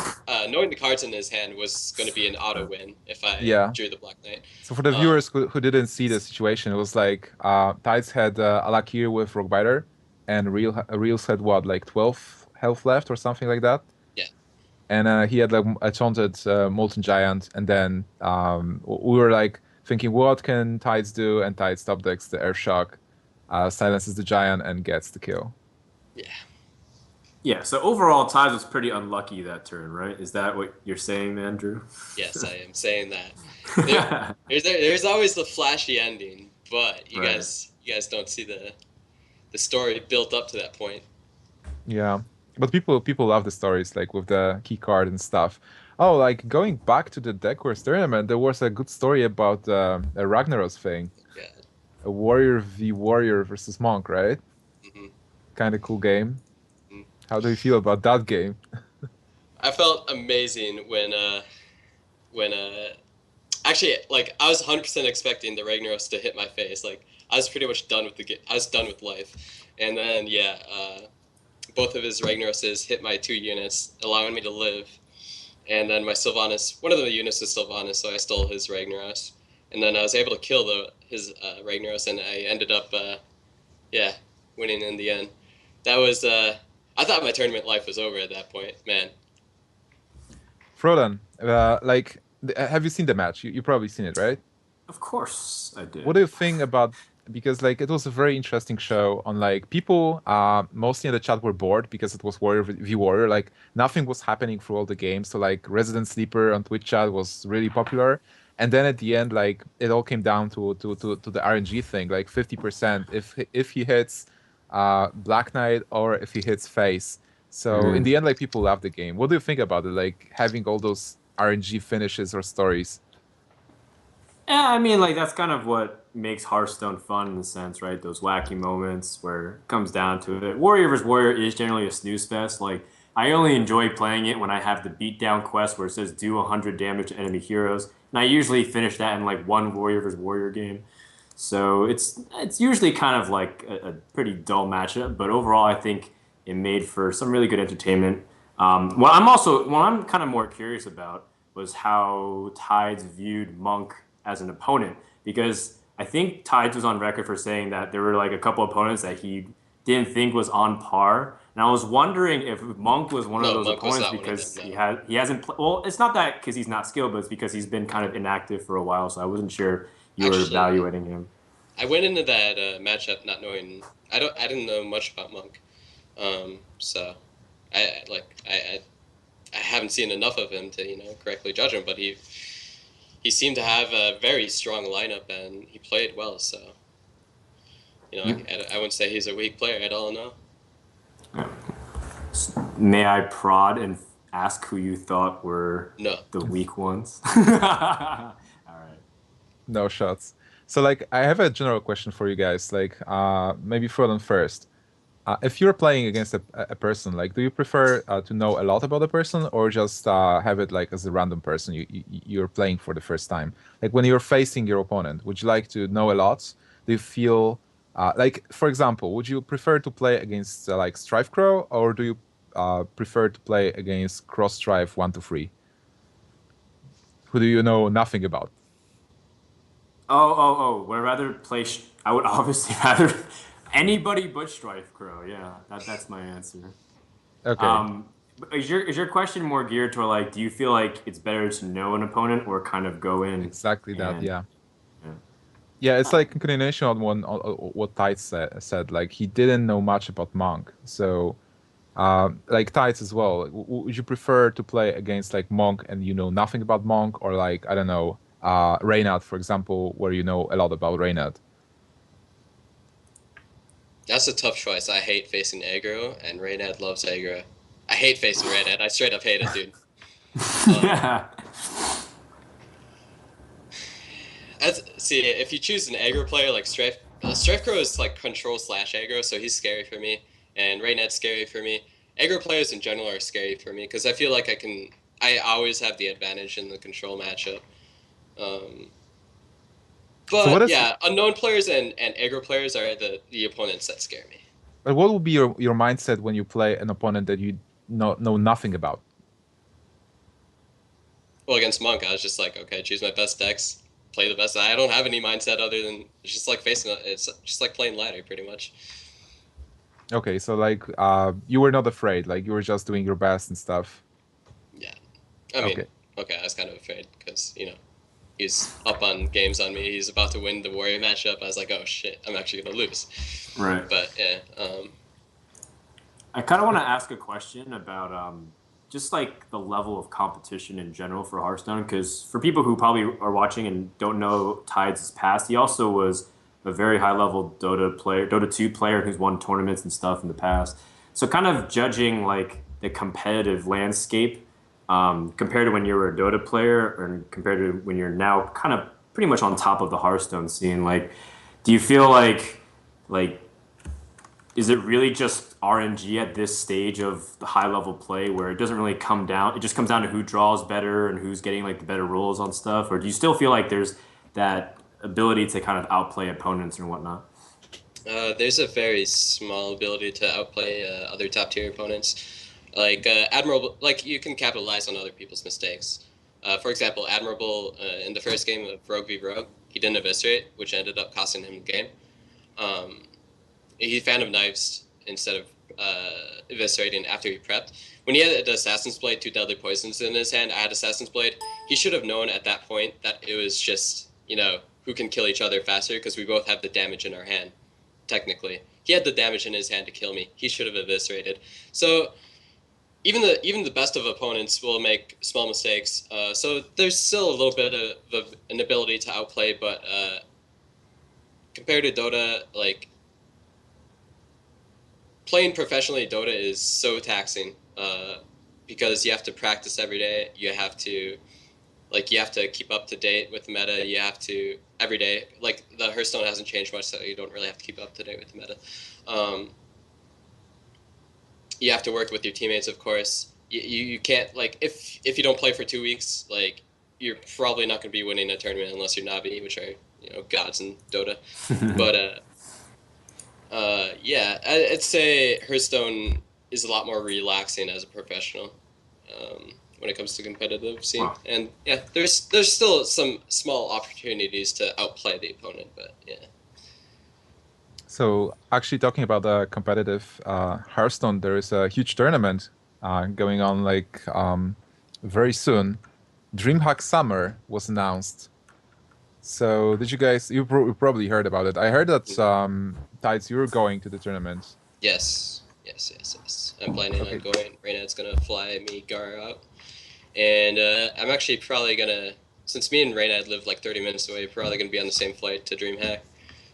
knowing the cards in his hand was going to be an auto win if I Yeah. drew the Black Knight. So for the viewers who didn't see the situation, it was like Tides had Alakir with Rockbiter, and Reels had what, like 12 health left or something like that. Yeah. And he had like a taunted Molten Giant, and then we were like thinking, what can Tides do? And Tides top decks the Air Shock, silences the Giant, and gets the kill. Yeah. Yeah, so overall, Tides was pretty unlucky that turn, right? Is that what you're saying, Andrew? Yes, I am saying that. There's always the flashy ending, but you Right. guys don't see the story built up to that point. Yeah, but people love the stories like with the key card and stuff. Oh, like going back to the Deck Wars tournament, there was a good story about a Ragnaros thing, Yeah. a warrior v warrior versus monk, right? Hmm. Kind of cool game. Hmm. How do you feel about that game? I felt amazing when actually like I was 100% expecting the Ragnaros to hit my face. Like I was pretty much done with the game. I was done with life, and then yeah, both of his Ragnaroses hit my two units, allowing me to live. And then my Sylvanas, one of the units was Sylvanas, so I stole his Ragnaros. And then I was able to kill his Ragnaros, and I ended up, yeah, winning in the end. That was, I thought my tournament life was over at that point, man. Frodan, like, have you seen the match? You probably seen it, right? Of course I What did. do you think about, because like it was a very interesting show on like people mostly in the chat were bored because it was Warrior v Warrior, like nothing was happening through all the games. So like Resident Sleeper on Twitch chat was really popular. And then at the end, like it all came down to the RNG thing, like 50% if he hits Black Knight or if he hits face. So in Mhm. the end, like people love the game. What do you think about it? Like having all those RNG finishes or stories? Yeah, I mean, like that's kind of what makes Hearthstone fun in a sense, right? Those wacky moments where it comes down to it. Warrior vs. Warrior is generally a snooze fest. Like I only enjoy playing it when I have the beatdown quest where it says do 100 damage to enemy heroes, and I usually finish that in like one Warrior vs. Warrior game. So it's usually kind of like a pretty dull matchup, but overall I think it made for some really good entertainment. What I'm kind of more curious about was how Tides viewed Monk as an opponent, because I think Tides was on record for saying that there were like a couple opponents that he didn't think was on par, and I was wondering if Monk was one of No, those Monk was opponents not one of them, because no. he hasn't well, it's not that because he's not skilled, but it's because he's been kind of inactive for a while, so I wasn't sure you were Actually, evaluating him. I went into that matchup not knowing, I didn't know much about Monk. So I haven't seen enough of him to, correctly judge him, but he seemed to have a very strong lineup and he played well. So I wouldn't say he's a weak player at all. No. May I prod and ask who you thought were No. the weak ones? All right. No shots. So like I have a general question for you guys. Like maybe Frodan first. If you're playing against a person, like, do you prefer to know a lot about the person, or just have it like as a random person you're playing for the first time? Like when you're facing your opponent, would you like to know a lot? Do you feel like, for example, would you prefer to play against like Strife Crow, or do you prefer to play against Cross Strife 1 to 3? Who do you know nothing about? Oh. Would I rather play? I would obviously rather anybody but Strife Crow. Yeah, that's my answer. Okay, Um, is your question more geared toward like, do you feel like it's better to know an opponent or kind of go in exactly that. and Yeah. yeah. Yeah, it's like a continuation on what Tides said. Like he didn't know much about Monk, so like Tides as well. Would you prefer to play against like Monk and you know nothing about Monk, or like I don't know, Reynad, for example, where you know a lot about Reynad? That's a tough choice. I hate facing aggro, and Reynad loves aggro. I hate facing Reynad. I straight up hate it, dude. Yeah. See, if you choose an aggro player like Strife Crow is like control slash aggro, so he's scary for me, and Reynad's scary for me. Aggro players in general are scary for me because I feel like I always have the advantage in the control matchup. Um, So what but is yeah, unknown players and aggro players are the opponents that scare me. what would be your mindset when you play an opponent that you know nothing about? Well, against Monk, I was just like, okay, choose my best decks, play the best. I don't have any mindset other than it's just like it's just like playing ladder, pretty much. Okay, so like you were not afraid, like you were just doing your best and stuff. Yeah, I mean, Okay. okay, I was kind of afraid because he's up on games on me. He's about to win the Warrior matchup. I was like, oh shit, I'm actually gonna lose. Right. But yeah, I kind of want to ask a question about just like the level of competition in general for Hearthstone, because for people who probably are watching and don't know Tides' past, he also was a very high level Dota player, Dota 2 player who's won tournaments and stuff in the past. So kind of judging like the competitive landscape compared to when you were a Dota player and compared to when you're now kind of pretty much on top of the Hearthstone scene, like do you feel like is it really just RNG at this stage of the high level play where it doesn't really come down, it just comes down to who draws better and who's getting like the better rolls on stuff? Or do you still feel like there's that ability to kind of outplay opponents and whatnot? there's a very small ability to outplay other top tier opponents. Like Admirable, like you can capitalize on other people's mistakes. For example, Admirable in the first game of Rogue v Rogue, he didn't eviscerate, which ended up costing him the game. Um, he Phantom Knives instead of eviscerating after he prepped. When he had Assassin's Blade, 2 deadly poisons in his hand, I had Assassin's Blade. He should have known at that point that it was just, who can kill each other faster because we both have the damage in our hand, technically. He had the damage in his hand to kill me. He should have eviscerated. So even the best of opponents will make small mistakes. So there's still a little bit of an ability to outplay, but compared to Dota, like playing professionally Dota is so taxing because you have to practice every day. You have to keep up to date with the meta. You have to every day. Like the Hearthstone hasn't changed much, so you don't really have to keep up to date with the meta. You have to work with your teammates, of course. You can't like if you don't play for 2 weeks, like you're probably not going to be winning a tournament unless you're Navi, which are gods in Dota. But yeah, I'd say Hearthstone is a lot more relaxing as a professional when it comes to competitive scene. Wow. And yeah, there's still some small opportunities to outplay the opponent, but yeah. So actually talking about the competitive Hearthstone, there is a huge tournament going on like very soon. DreamHack Summer was announced. So did you guys? You probably heard about it. I heard that Tides, you're going to the tournament. Yes. I'm planning Okay. on going. Reynad's gonna fly me Gar out, and I'm actually probably gonna, since me and Reynad live like 30 minutes away, probably gonna be on the same flight to DreamHack.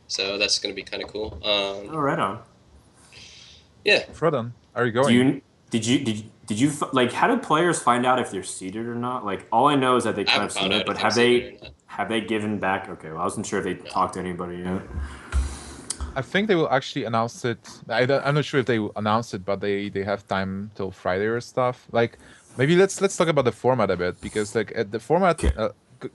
So that's gonna be kind of cool. Oh, right on. Yeah. Frodan, are you Do going? you did Did you like? How do players find out if they're seeded or not? Like, all I know is that they I kind haven't of found submit, out but if I'm seated or not. have they given back? Okay, well, I wasn't sure if they No. talked to anybody yet. I think they will actually announce it. I'm not sure if they will announce it, but they have time till Friday or stuff. Like maybe let's talk about the format a bit because like at the format Okay. g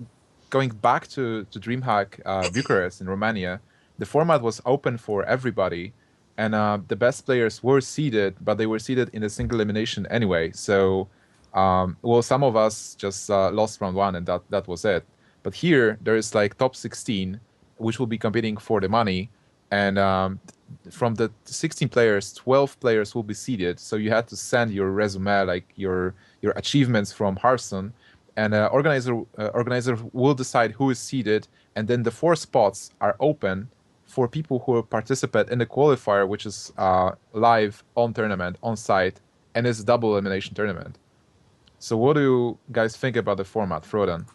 going back to DreamHack Bucharest in Romania, the format was open for everybody, and the best players were seeded, but they were seeded in a single elimination anyway. So, well, some of us just lost round one, and that was it. But here there is like top 16, which will be competing for the money, and from the 16 players, 12 players will be seeded. So you had to send your resume, like your achievements from Hearthstone, and organizer will decide who is seeded, and then the 4 spots are open for people who participate in the qualifier, which is live on tournament on site, and it's a double elimination tournament. So what do you guys think about the format, Frodan?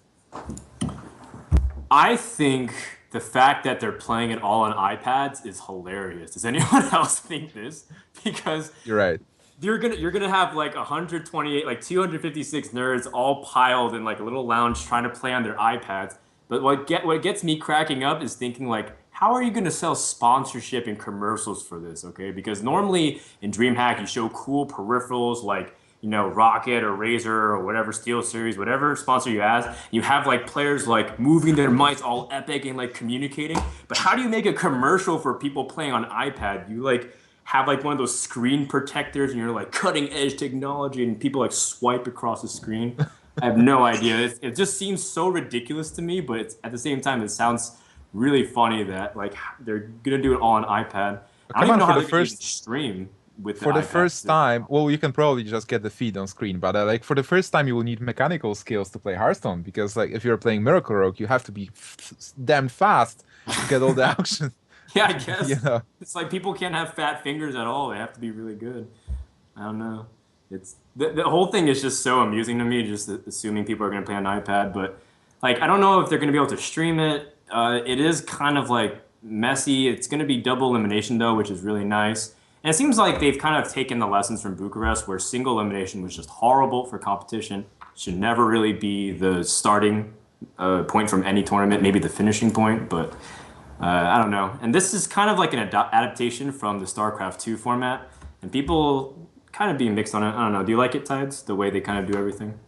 I think the fact that they're playing it all on iPads is hilarious. Does anyone else think this? Because You're right. you're gonna have like 128, like 256 nerds all piled in like a little lounge trying to play on their iPads. But what gets me cracking up is thinking like, how are you gonna sell sponsorship and commercials for this? Okay, because normally in DreamHack you show cool peripherals like Rocket or Razer or whatever Steel Series, whatever sponsor you have like players like moving their mics all epic and like communicating. But how do you make a commercial for people playing on iPad? You like have like one of those screen protectors and you're like cutting edge technology and people like swipe across the screen. I have no idea. It just seems so ridiculous to me, but at the same time, it sounds really funny that like they're gonna do it all on iPad. I don't Come even on, know how they're gonna even stream with the for the iPad first still. time, well, you can probably just get the feed on screen, but like for the first time, you will need mechanical skills to play Hearthstone because like if you're playing Miracle Rogue, you have to be damn fast to get all the action. Yeah, I You guess know, it's like people can't have fat fingers at all. They have to be really good. I don't know. It's the whole thing is just so amusing to me, just assuming people are going to play on iPad. But like, I don't know if they're going to be able to stream it. It is kind of like messy. It's going to be double elimination though, which is really nice. And it seems like they've kind of taken the lessons from Bucharest, where single elimination was just horrible for competition. Should never really be the starting point from any tournament. Maybe the finishing point, but I don't know. And this is kind of like an adaptation from the StarCraft 2 format, and people kind of being mixed on it. I don't know. Do you like it, Tides? The way they kind of do everything?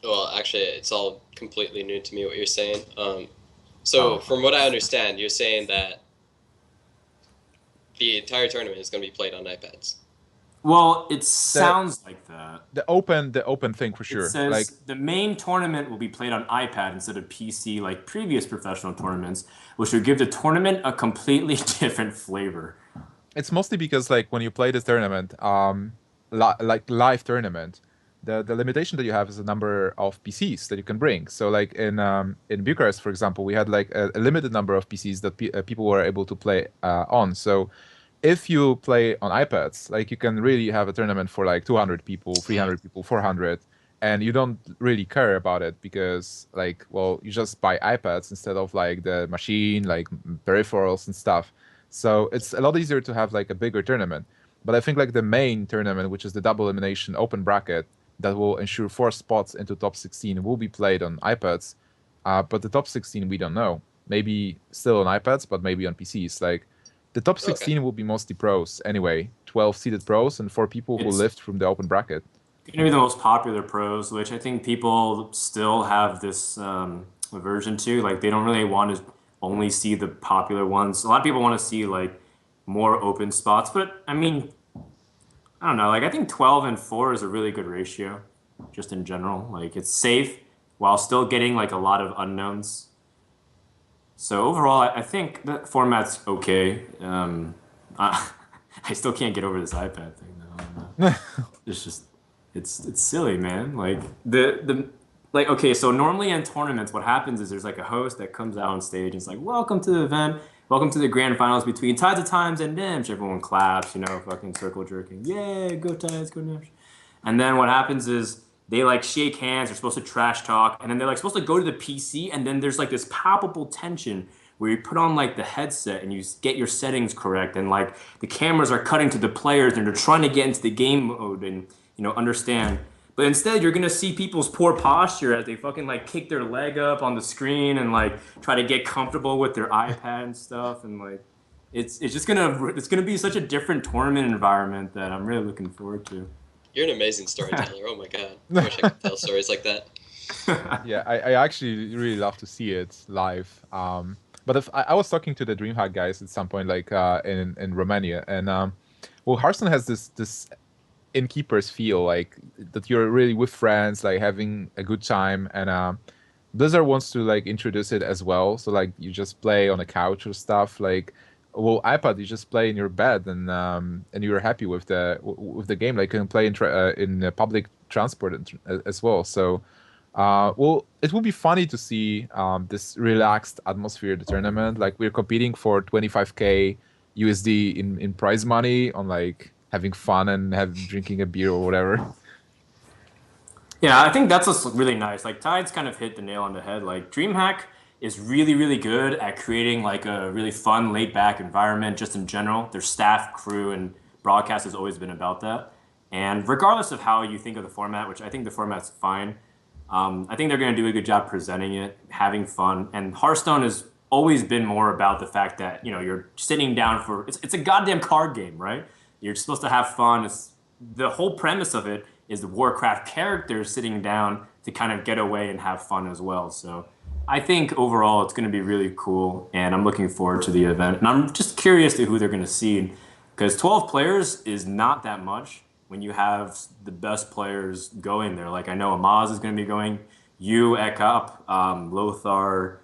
Well, actually, it's all completely new to me what you're saying. So from what I understand, you're saying that the entire tournament is going to be played on iPads. Well, it the sounds like that. the open thing for It sure. Like says the main tournament will be played on iPad instead of PC like previous professional tournaments, which would give the tournament a completely different flavor. it's mostly because like when you play this tournament, like live tournament, the limitation that you have is the number of PCs that you can bring. So like in Bucharest, for example, we had like a limited number of PCs that people were able to play on. So if you play on iPads, like you can really have a tournament for like 200 people, 300 people, 400, and you don't really care about it because like, well, you just buy iPads instead of like the machine, like peripherals and stuff. So it's a lot easier to have like a bigger tournament. But I think like the main tournament, which is the double elimination open bracket, that will ensure 4 spots into top 16 will be played on iPads. But the top 16 we don't know. Maybe still on iPads, but maybe on PCs. Like the top Okay. 16 will be mostly pros anyway. 12 seeded pros and 4 people who It's lift from the open bracket. going to be the most popular pros, which I think people still have this aversion to. Like they don't really want to only see the popular ones. A lot of people want to see like more open spots, but I mean, I don't know. Like I think 12 and 4 is a really good ratio, just in general. Like it's safe while still getting like a lot of unknowns. So overall, I think the format's okay. I, I still can't get over this iPad thing though. I don't know. It's just it's silly, man. Like the like okay, so normally in tournaments, what happens is there's like a host that comes out on stage and it's like, "Welcome to the event. Welcome to the grand finals between Tides of Times and Gnimsh." Everyone claps, fucking circle jerking. Yay, go Tides, go Gnimsh. And then what happens is they like shake hands, they're supposed to trash talk, and then they're like supposed to go to the PC, and then there's like this palpable tension where you put on like the headset and you get your settings correct, and like the cameras are cutting to the players and they're trying to get into the game mode and understand. But instead, you're gonna see people's poor posture as they fucking like kick their leg up on the screen and like try to get comfortable with their iPad and stuff, and like it's gonna be such a different tournament environment that I'm really looking forward to. You're an amazing storyteller. Oh my god. I wish I could tell stories like that. Yeah, I actually really love to see it live. But if I was talking to the DreamHack guys at some point, like in Romania, and well, Hearthstone has this innkeepers feel like that you're really with friends, like having a good time, and Blizzard wants to like introduce it as well. So like you just play on a couch or stuff. Like, well, iPad you just play in your bed and you're happy with the game. Like you can play in public transport as well. So. Well, it will be funny to see this relaxed atmosphere of the tournament. Like we're competing for 25K USD in prize money on like having fun and drinking a beer or whatever. Yeah, I think that's what's really nice. Like Tides kind of hit the nail on the head. Like DreamHack is really, really good at creating like a really fun, laid back environment just in general. Their staff, crew, and broadcast has always been about that. And regardless of how you think of the format, which I think the format's fine, I think they're going to do a good job presenting it, having fun. And Hearthstone has always been more about the fact that you're sitting down for it's a goddamn card game, right? You're supposed to have fun. The whole premise of it is the Warcraft characters sitting down to kind of get away and have fun as well. So I think overall it's going to be really cool, and I'm looking forward to the event. And I'm just curious to who they're going to see, because 12 players is not that much when you have the best players going there. Like I know Amaz is going to be going, you, Ekap, Lothar,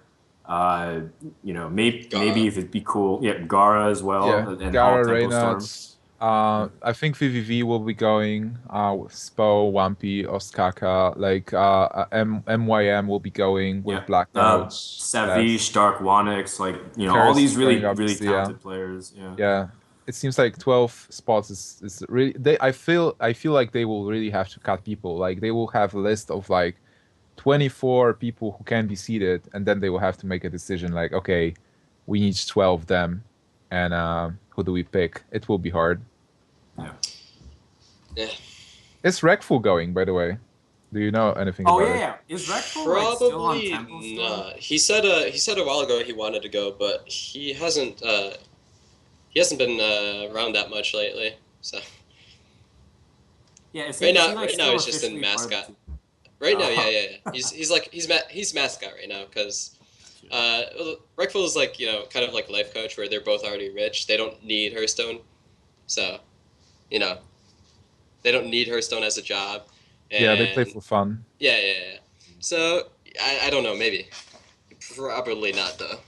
maybe if it'd be cool, yeah, Gara as well, Yeah, and Gara, all Tempo Storm. Reynolds. I think VVV will be going. With Spo, Wampy, Ostkaka. Like MYM will be going with Yeah, Blackouts. Savish, Dark Wanix, like all Curse these really going, really obviously, yeah. talented players. Yeah. Yeah, it seems like 12 spots is really. I feel like they will really have to cut people. Like they will have a list of like 24 people who can be seated, and then they will have to make a decision. Like, okay, we need 12 of them, and who do we pick? It will be hard. Yeah. Is Rekful going, by the way? Do you know anything about it? Yeah. Is Rekful like, still on Probably Temple Storm? not. He said a while ago he wanted to go, but he hasn't been around that much lately. So Yeah. right now he's just in mascot. Right now, yeah. He's mascot right now because Rekful is like kind of like life coach where they're both already rich. They don't need Hearthstone, so they don't need Hearthstone as a job. And Yeah, they play for fun. Yeah. So I don't know, maybe probably not though.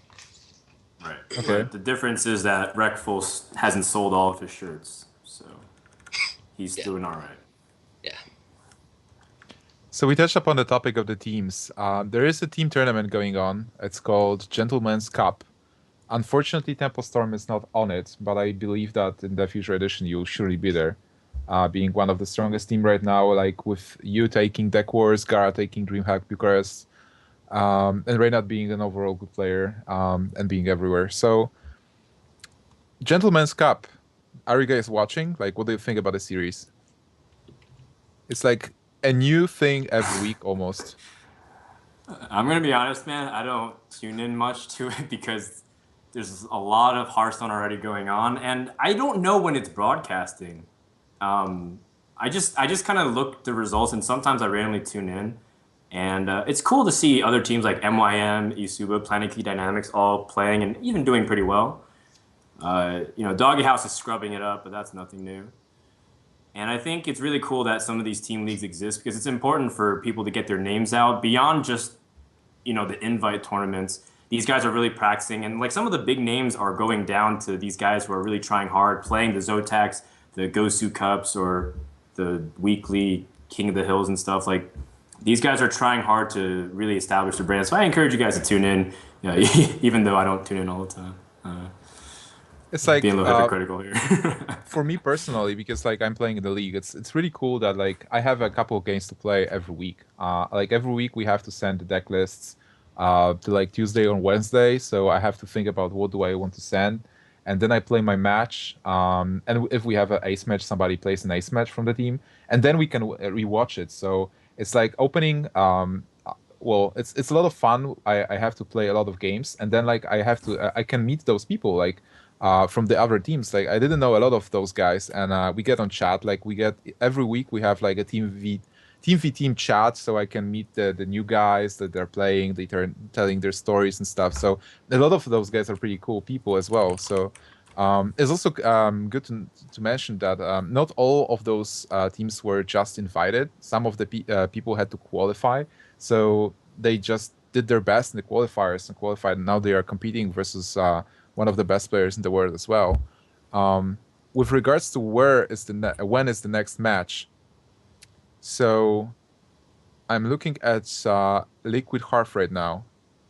Right. Okay. But the difference is that Rekful hasn't sold all of his shirts, so he's doing all right. Yeah. So we touched upon the topic of the teams. There is a team tournament going on. It's called Gentleman's Cup. Unfortunately, Temple Storm is not on it, but I believe that in the future edition you'll surely be there. Being one of the strongest team right now, like with you taking Deck Wars, Gara taking DreamHack Bucharest, and Reynard being an overall good player, and being everywhere. So, Gentleman's Cup, are you guys watching? Like, what do you think about the series? It's like a new thing every week almost. I'm gonna be honest, man. I don't tune in much to it because there's a lot of Hearthstone already going on, and I don't know when it's broadcasting. I just kind of look at the results, and sometimes I randomly tune in, and it's cool to see other teams like MYM, Isuba, Planet Key Dynamics all playing and even doing pretty well. Doggy House is scrubbing it up, but that's nothing new. And I think it's really cool that some of these team leagues exist because it's important for people to get their names out beyond just, the invite tournaments. These guys are really practicing, and like some of the big names are going down to these guys who are really trying hard, playing the Zotacs, the Gosu Cups, or the weekly King of the Hills and stuff. Like these guys are trying hard to really establish their brand. So I encourage you guys to tune in, even though I don't tune in all the time. It's like being a little hypocritical here. For me personally, because like I'm playing in the league, it's really cool that like I have a couple of games to play every week. Like every week we have to send the deck lists to like Tuesday or Wednesday. So I have to think about what do I want to send, and then I play my match. And if we have an ace match, somebody plays an ace match from the team, and then we can rewatch it. So it's like opening. Well, it's a lot of fun. I have to play a lot of games, and then like I can meet those people like from the other teams. Like I didn't know a lot of those guys, and we get on chat. Like we get every week we have like a team chat, so I can meet the new guys that they're playing. They turn telling their stories and stuff. So a lot of those guys are pretty cool people as well. So it's also good to mention that not all of those teams were just invited. Some of the people had to qualify, so they just did their best in the qualifiers and qualified. And now they are competing versus one of the best players in the world as well. With regards to when is the next match, so I'm looking at Liquid Hearth right now,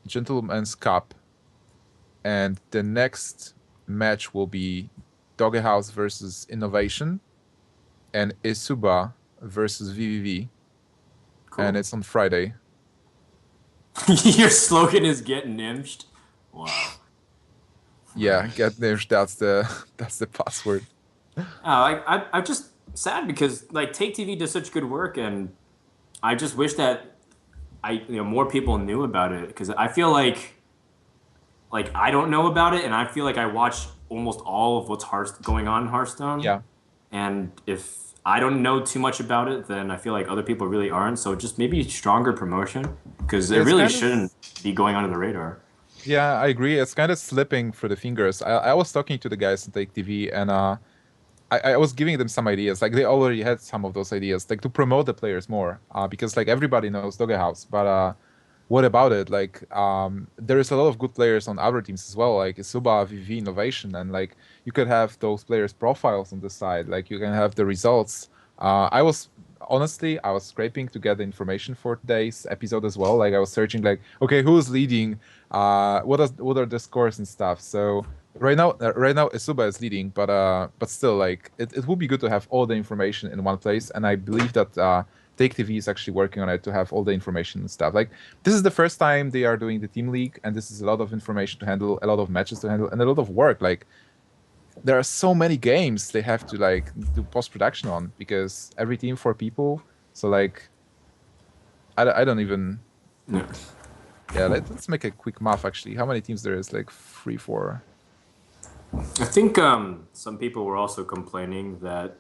Gentleman's Cup, and the next match will be Doghouse versus Innovation and Isuba versus VVV, Cool. and it's on Friday. Your slogan is "Get Gnimshed." Wow. Yeah, get Gnimsh. That's the password. I'm just sad because like Take TV does such good work, and I just wish that more people knew about it because I feel like I don't know about it, and I feel like I watch almost all of what's going on in Hearthstone. Yeah. And if I don't know too much about it, then I feel like other people really aren't. So just maybe stronger promotion because it really shouldn't be going under the radar. Yeah, I agree. It's kind of slipping through the fingers. I was talking to the guys at Take TV, and I was giving them some ideas. Like they already had some of those ideas, like to promote the players more, because like everybody knows Doge House, but what about it? Like there is a lot of good players on other teams as well, like Suba, VV, Innovation, and like you could have those players' profiles on the side. Like you can have the results. I was scraping to get the information for today's episode as well. Like I was searching, like, okay, who's leading? What are the scores and stuff? So right now, Isuba is leading, but still, like, it would be good to have all the information in one place. And I believe that Take TV is actually working on it to have all the information and stuff. Like, this is the first time they are doing the team league, and this is a lot of information to handle, a lot of matches to handle, and a lot of work. Like, there are so many games they have to like do post-production on because every team 4 people. So like I don't even yeah, let's make a quick math actually. How many teams there is? Like 3, 4. I think some people were also complaining that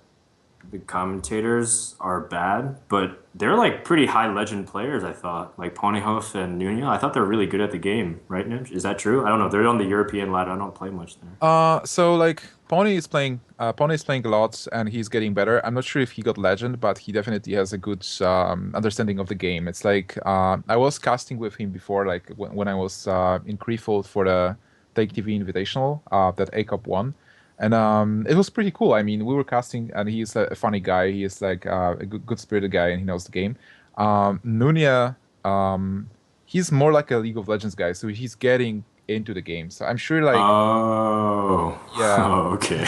the commentators are bad, but they're like pretty high legend players, I thought. Like Ponyhof and Nunya. I thought they're really good at the game, right, Gnimsh? Is that true? I don't know. They're on the European ladder. I don't play much there. So like Pony is playing a lot and he's getting better. I'm not sure if he got legend, but he definitely has a good understanding of the game. It's like I was casting with him before, like when I was in Kreefeld for the Take TV Invitational that A Cup won. And it was pretty cool. I mean, we were casting, and he's a funny guy. He is like a good spirited guy, and he knows the game. Nunia, he's more like a League of Legends guy, so he's getting into the game. So I'm sure, like, oh, yeah, oh, okay.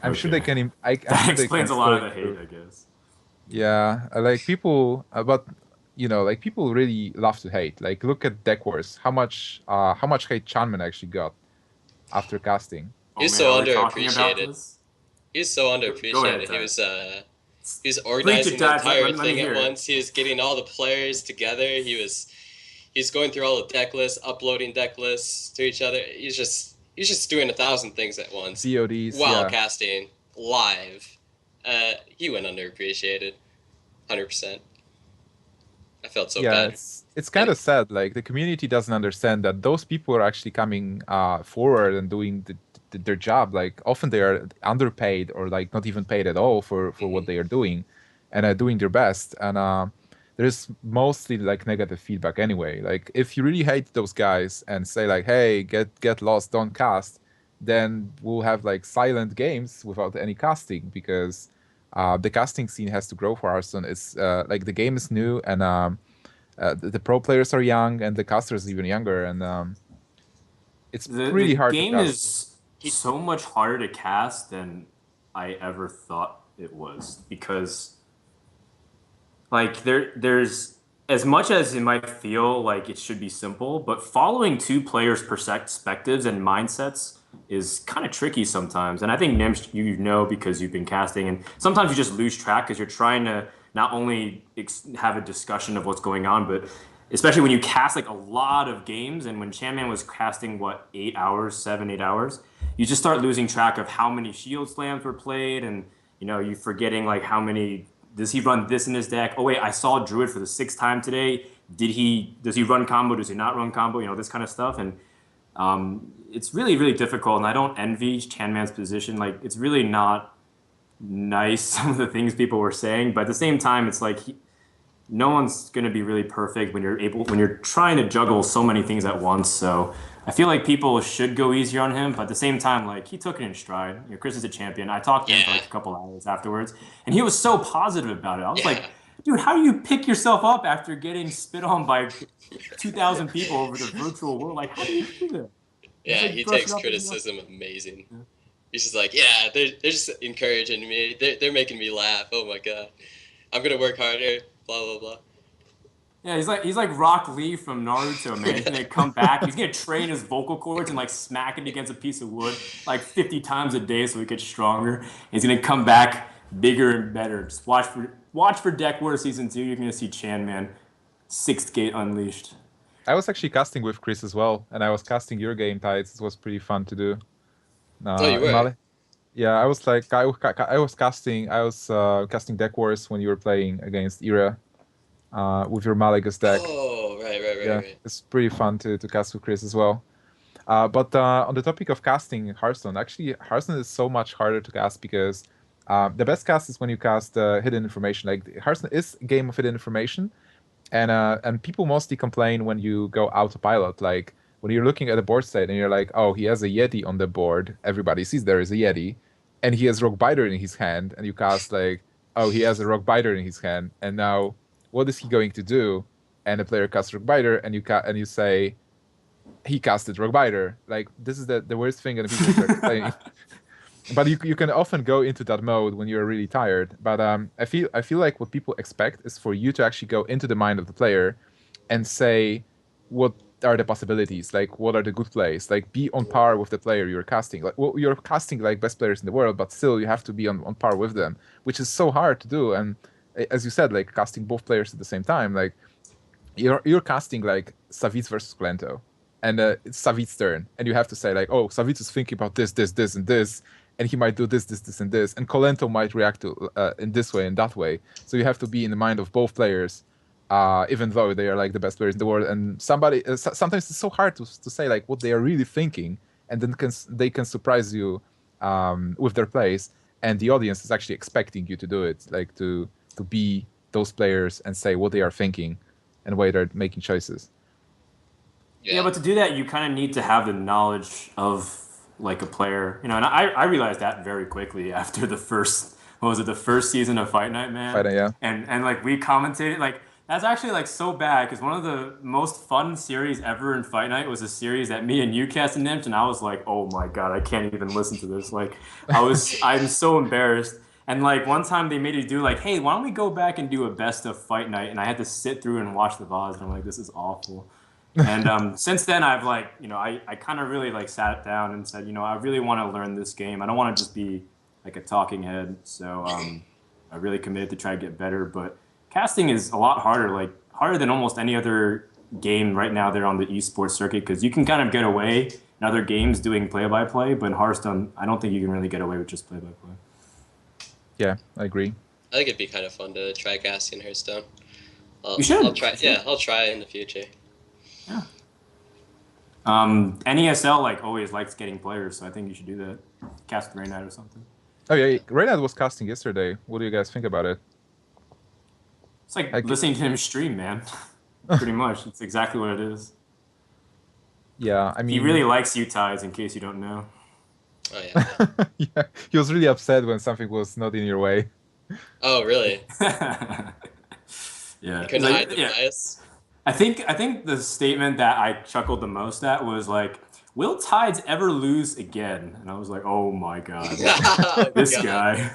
I'm sure they can. That explains a lot of the hate, I guess. Yeah, like people, but like people really love to hate. Like, look at Deck Wars. How much hate Chanman actually got after casting. He's so underappreciated. He's so underappreciated. He was organizing the entire thing at once. He was getting all the players together. He's going through all the deck lists, uploading deck lists to each other. He's just doing 1,000 things at once. CODs while casting live. He went underappreciated, 100%. I felt so bad. It's kind of sad. Like the community doesn't understand that those people are actually coming forward and doing their job. Like often they are underpaid or like not even paid at all for what they are doing, and are doing their best. And there's mostly like negative feedback anyway. Like if you really hate those guys and say like, hey, get lost, don't cast, then we'll have like silent games without any casting because the casting scene has to grow for Hearthstone. It's like the game is new and the pro players are young and the casters even younger, and it's pretty hard to cast. The game is so much harder to cast than I ever thought it was because like there's as much as it might feel like it should be simple, but following two players' perspectives and mindsets is kind of tricky sometimes. And I think Gnimsh, you know, because you've been casting, and sometimes you just lose track because you're trying to not only have a discussion of what's going on, but especially when you cast like a lot of games. And when Chanman was casting, what, 8 hours, 7, 8 hours, you just start losing track of how many shield slams were played, and you forgetting like how many does he run this in his deck? Oh wait, I saw Druid for the sixth time today. Does he run combo? Does he not run combo? This kind of stuff. And it's really, really difficult. And I don't envy Chanman's position. Like it's really not nice some of the things people were saying. But at the same time, it's like no one's gonna be really perfect when you're trying to juggle so many things at once. So I feel like people should go easier on him, but at the same time, like he took it in stride. Chris is a champion. I talked to him for Yeah, like a couple hours afterwards, and he was so positive about it. I was yeah, like, dude, how do you pick yourself up after getting spit on by 2,000 people over the virtual world? Like, how do you do that? Just yeah. like He brush it takes up and criticism amazing. He's just like, yeah, they're just encouraging me. They're making me laugh. Oh my god, I'm gonna work harder. Blah blah yeah, he's like Rock Lee from Naruto, man. He's blah. gonna come back. He's gonna train his vocal cords and like smack it against a piece of wood like 50 times a day so he gets stronger. He's gonna come back bigger and better. Just watch for Deck War Season 2. You're gonna see Chan Man, Sixth Gate Unleashed. I was actually casting with Chris as well, and I was casting your game, Tides. It was pretty fun to do. Oh, you In were. Mali. Yeah, I was like, I was casting Deck Wars when you were playing against Ira with your Malagas deck. Oh, Yeah, right. it's pretty fun to cast with Chris as well. But on the topic of casting Hearthstone, actually, Hearthstone is so much harder to cast because the best cast is when you cast hidden information. Like Hearthstone is a game of hidden information, and people mostly complain when you go autopilot. Like when you're looking at a board state and you're like, oh, he has a Yeti on the board. Everybody sees there is a Yeti, and he has Rock Biter in his hand, and you cast like, oh, he has a Rock Biter in his hand, and now what is he going to do? And the player casts Rock Biter, and you say he casted Rock Biter. Like this is the worst thing, and people start complaining. But you can often go into that mode when you're really tired. But I feel like what people expect is for you to actually go into the mind of the player and say what are the possibilities, like what are the good plays, like be on par with the player you're casting. Like well, you're casting like best players in the world, but still you have to be on par with them, which is so hard to do. And as you said, like casting both players at the same time, like you're casting like Savitz versus Glento, and it's Savitz's turn, and you have to say like, oh, Savitz is thinking about this, and this, and he might do this, and this, and Colento might react to in this way and that way. So you have to be in the mind of both players, even though they are like the best players in the world. And sometimes it's so hard to say like what they are really thinking, and then they can surprise you with their plays, and the audience is actually expecting you to do it, like to be those players and say what they are thinking and why they're making choices. Yeah, Yeah. but to do that, you kind of need to have the knowledge of like a player, and I realized that very quickly after the first, what was it, the first season of Fight Night, man, But yeah, and like we commentated, like that's actually like so bad because one of the most fun series ever in Fight Night was a series that me and you cast in Gnimsh, and I was like, oh my god, I can't even listen to this. Like, I'm so embarrassed. And like one time they made it do like, hey, why don't we go back and do a best of Fight Night? And I had to sit through and watch the VODs, and I'm like, this is awful. And since then, I've like, I kind of really like sat down and said, I really want to learn this game. I don't want to just be like a talking head. So I really committed to try to get better. But casting is a lot harder, like harder than almost any other game right now. They're on the esports circuit because you can kind of get away in other games doing play-by-play, but in Hearthstone, I don't think you can really get away with just play-by-play. yeah, I agree. I think it'd be kind of fun to try casting Hearthstone. You should. I'll try. Yeah, I'll try in the future. Yeah. NESL like always likes getting players, so I think you should do that. Cast Rain Knight or something. Oh yeah, Reynad was casting yesterday. What do you guys think about it? It's like Like, listening to him stream, man. Pretty much. It's exactly what it is. yeah, I He mean, really likes you, Tides, in case you don't know. Oh yeah. yeah, he was really upset when something was not in your way. Oh really? Yeah. You couldn't Like, hide the yeah. bias. I think the statement that I chuckled the most at was like, "Will Tides ever lose again?" And I was like, "Oh my god, Oh, this God. guy."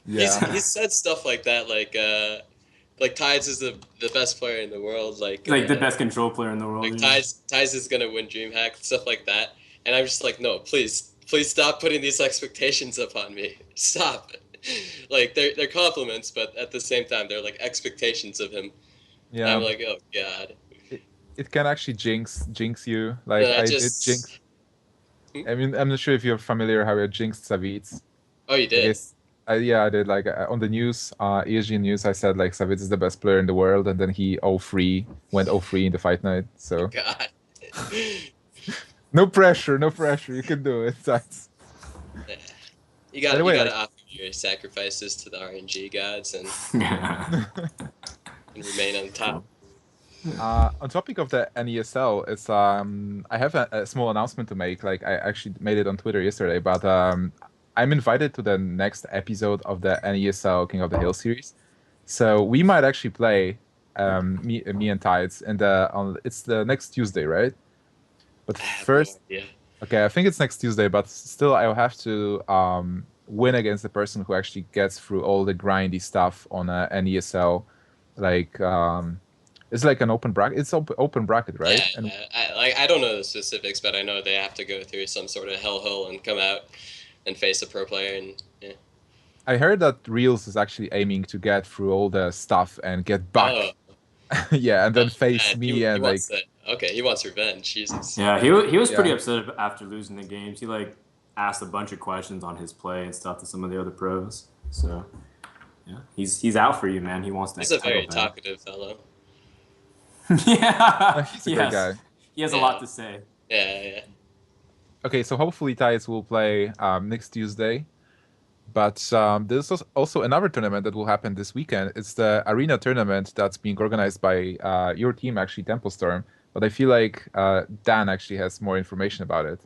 Yeah, He's said stuff like that, like like Tides is the best player in the world. Like the best control player in the world. like Tides is gonna win DreamHack, stuff like that. And I'm just like, no, please stop putting these expectations upon me. Stop. Like they're compliments, but at the same time they're like expectations of him. And Yeah. I'm like, oh god. It can actually jinx you. Like No, I did just jinx. I mean, I'm not sure if you're familiar how I jinxed Savitz. oh, you I did. guess I did. Like on the news, ESG news, I said like Savitz is the best player in the world, and then he 0-3 went 0-3 in the fight night. So God. no pressure, no pressure. You can do it. That's... Yeah. You By the way, gotta like, offer your sacrifices to the RNG gods and Yeah. remain on top. on topic of the NESL, it's I have a small announcement to make. Like I actually made it on Twitter yesterday, but I'm invited to the next episode of the NESL King of the Hill series. So we might actually play me and Tides and it's the next Tuesday, right? But I have first, no idea. okay, I think it's next Tuesday, but still I'll have to win against the person who actually gets through all the grindy stuff on a NESL. Like it's like an open bracket. It's open bracket, right? Yeah, And I don't know the specifics, but I know they have to go through some sort of hellhole and come out and face a pro player. And yeah. I heard that Reels is actually aiming to get through all the stuff and get back. Oh, Yeah, and then oh, face man, me he and like wants that. Okay, he wants revenge. Jesus. Yeah, he was pretty Yeah. upset after losing the games. He like asked a bunch of questions on his play and stuff to some of the other pros. So yeah, he's out for you, man. He wants that He's a very title back. talkative fellow. Yeah, he's a great guy. He has a Yeah. lot to say. Yeah. Okay, so hopefully Tides will play next Tuesday. But there's also another tournament that will happen this weekend. It's the arena tournament that's being organized by your team, actually, Temple Storm. But I feel like Dan actually has more information about it.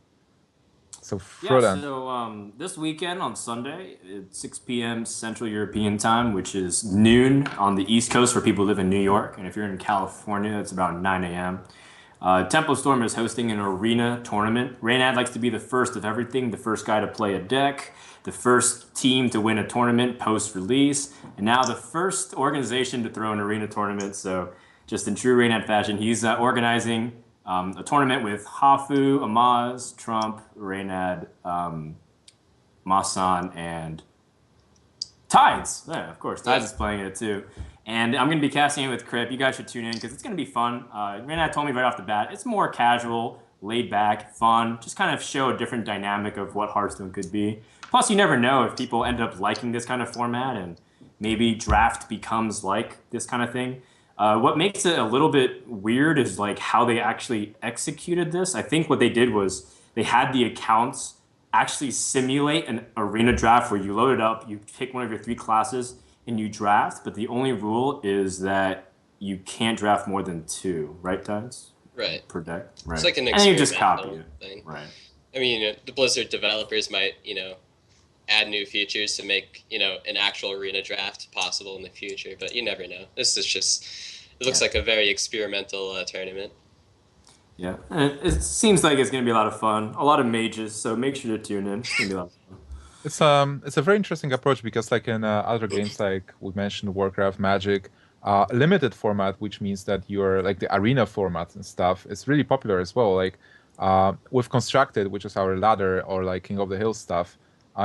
So Frodan. Yeah, so this weekend on Sunday at 6 p.m. Central European time, which is noon on the East Coast for people who live in New York. And if you're in California, it's about 9 a.m. Tempo Storm is hosting an arena tournament. Reynad likes to be the first of everything, the first guy to play a deck, the first team to win a tournament post-release, and now the first organization to throw an arena tournament. So just in true Reynad fashion, he's organizing a tournament with Hafu, Amaz, Trump, Reynad, Masan, and Tides. Yeah, of course. Tides is playing it too. And I'm going to be casting it with Crip. You guys should tune in because it's going to be fun. Reynad told me right off the bat, it's more casual, laid back, fun, just kind of show a different dynamic of what Hearthstone could be. Plus, you never know if people end up liking this kind of format and maybe draft becomes like this kind of thing. What makes it a little bit weird is like how they actually executed this. I think what they did was they had the accounts actually simulate an arena draft where you load it up, you pick one of your 3 classes, and you draft. But the only rule is that you can't draft more than 2, right, Tides? Right. Per deck. Right. It's like an and you just experimental copy it. thing. Right. I mean, the Blizzard developers might, add new features to make, an actual arena draft possible in the future, but you never know. This is just, it looks like a very experimental tournament. Yeah, and it seems like it's going to be a lot of fun. A lot of mages, so make sure to tune in. It's going to be a lot of fun. It's a very interesting approach because like in other games like we mentioned Warcraft, Magic, limited format, which means that you're like the arena format and stuff is really popular as well. Like with Constructed, which is our ladder or like King of the Hill stuff,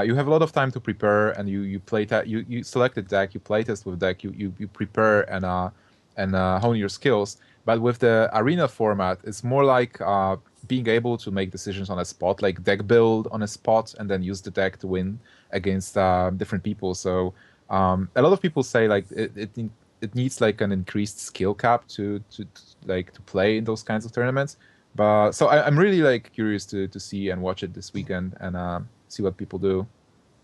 you have a lot of time to prepare and you play you select a deck, you play test with deck, you prepare and hone your skills. But with the arena format, it's more like being able to make decisions on a spot, like deck build on a spot, and then use the deck to win against different people. So a lot of people say like it needs like an increased skill cap to play in those kinds of tournaments. But so I'm really like curious to see and watch it this weekend and see what people do.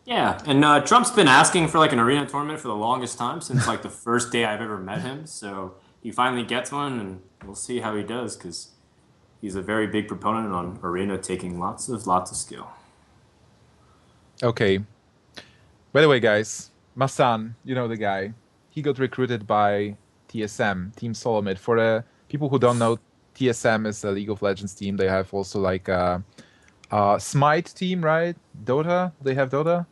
Yeah, and Trump's been asking for like an arena tournament for the longest time since like the first day I've ever met him. So he finally gets one, and we'll see how he does because he's a very big proponent on arena taking lots of skill. Okay. By the way, guys, Masan, you know the guy. He got recruited by TSM, Team Solomid. For the people who don't know, TSM is a League of Legends team. They have also like a Smite team, right? Dota? They have Dota?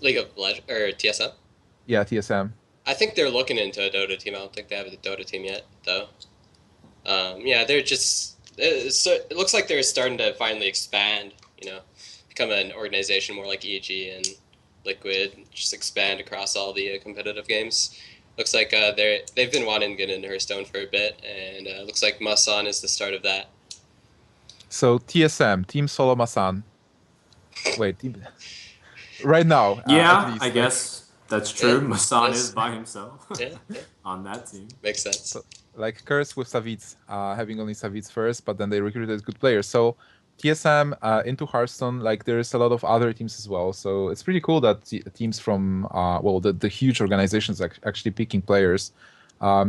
League of Legends, or TSM? Yeah, TSM. I think they're looking into a Dota team. I don't think they have a Dota team yet, though. Yeah, they're just. It looks like they're starting to finally expand. Become an organization more like EG and Liquid. Just expand across all the competitive games. Looks like they've been wanting to get into Hearthstone for a bit, and looks like Masan is the start of that. So TSM, Team Solo Masan. Wait, right now, at Yeah, I least, like, guess that's true. Yeah, Masan yes. is by himself Yeah, on that team. makes sense. so, like Curse with Savitz, having only Savitz first, but then they recruited good players. So TSM into Hearthstone, like there's a lot of other teams as well. So it's pretty cool that teams from the huge organizations actually picking players. I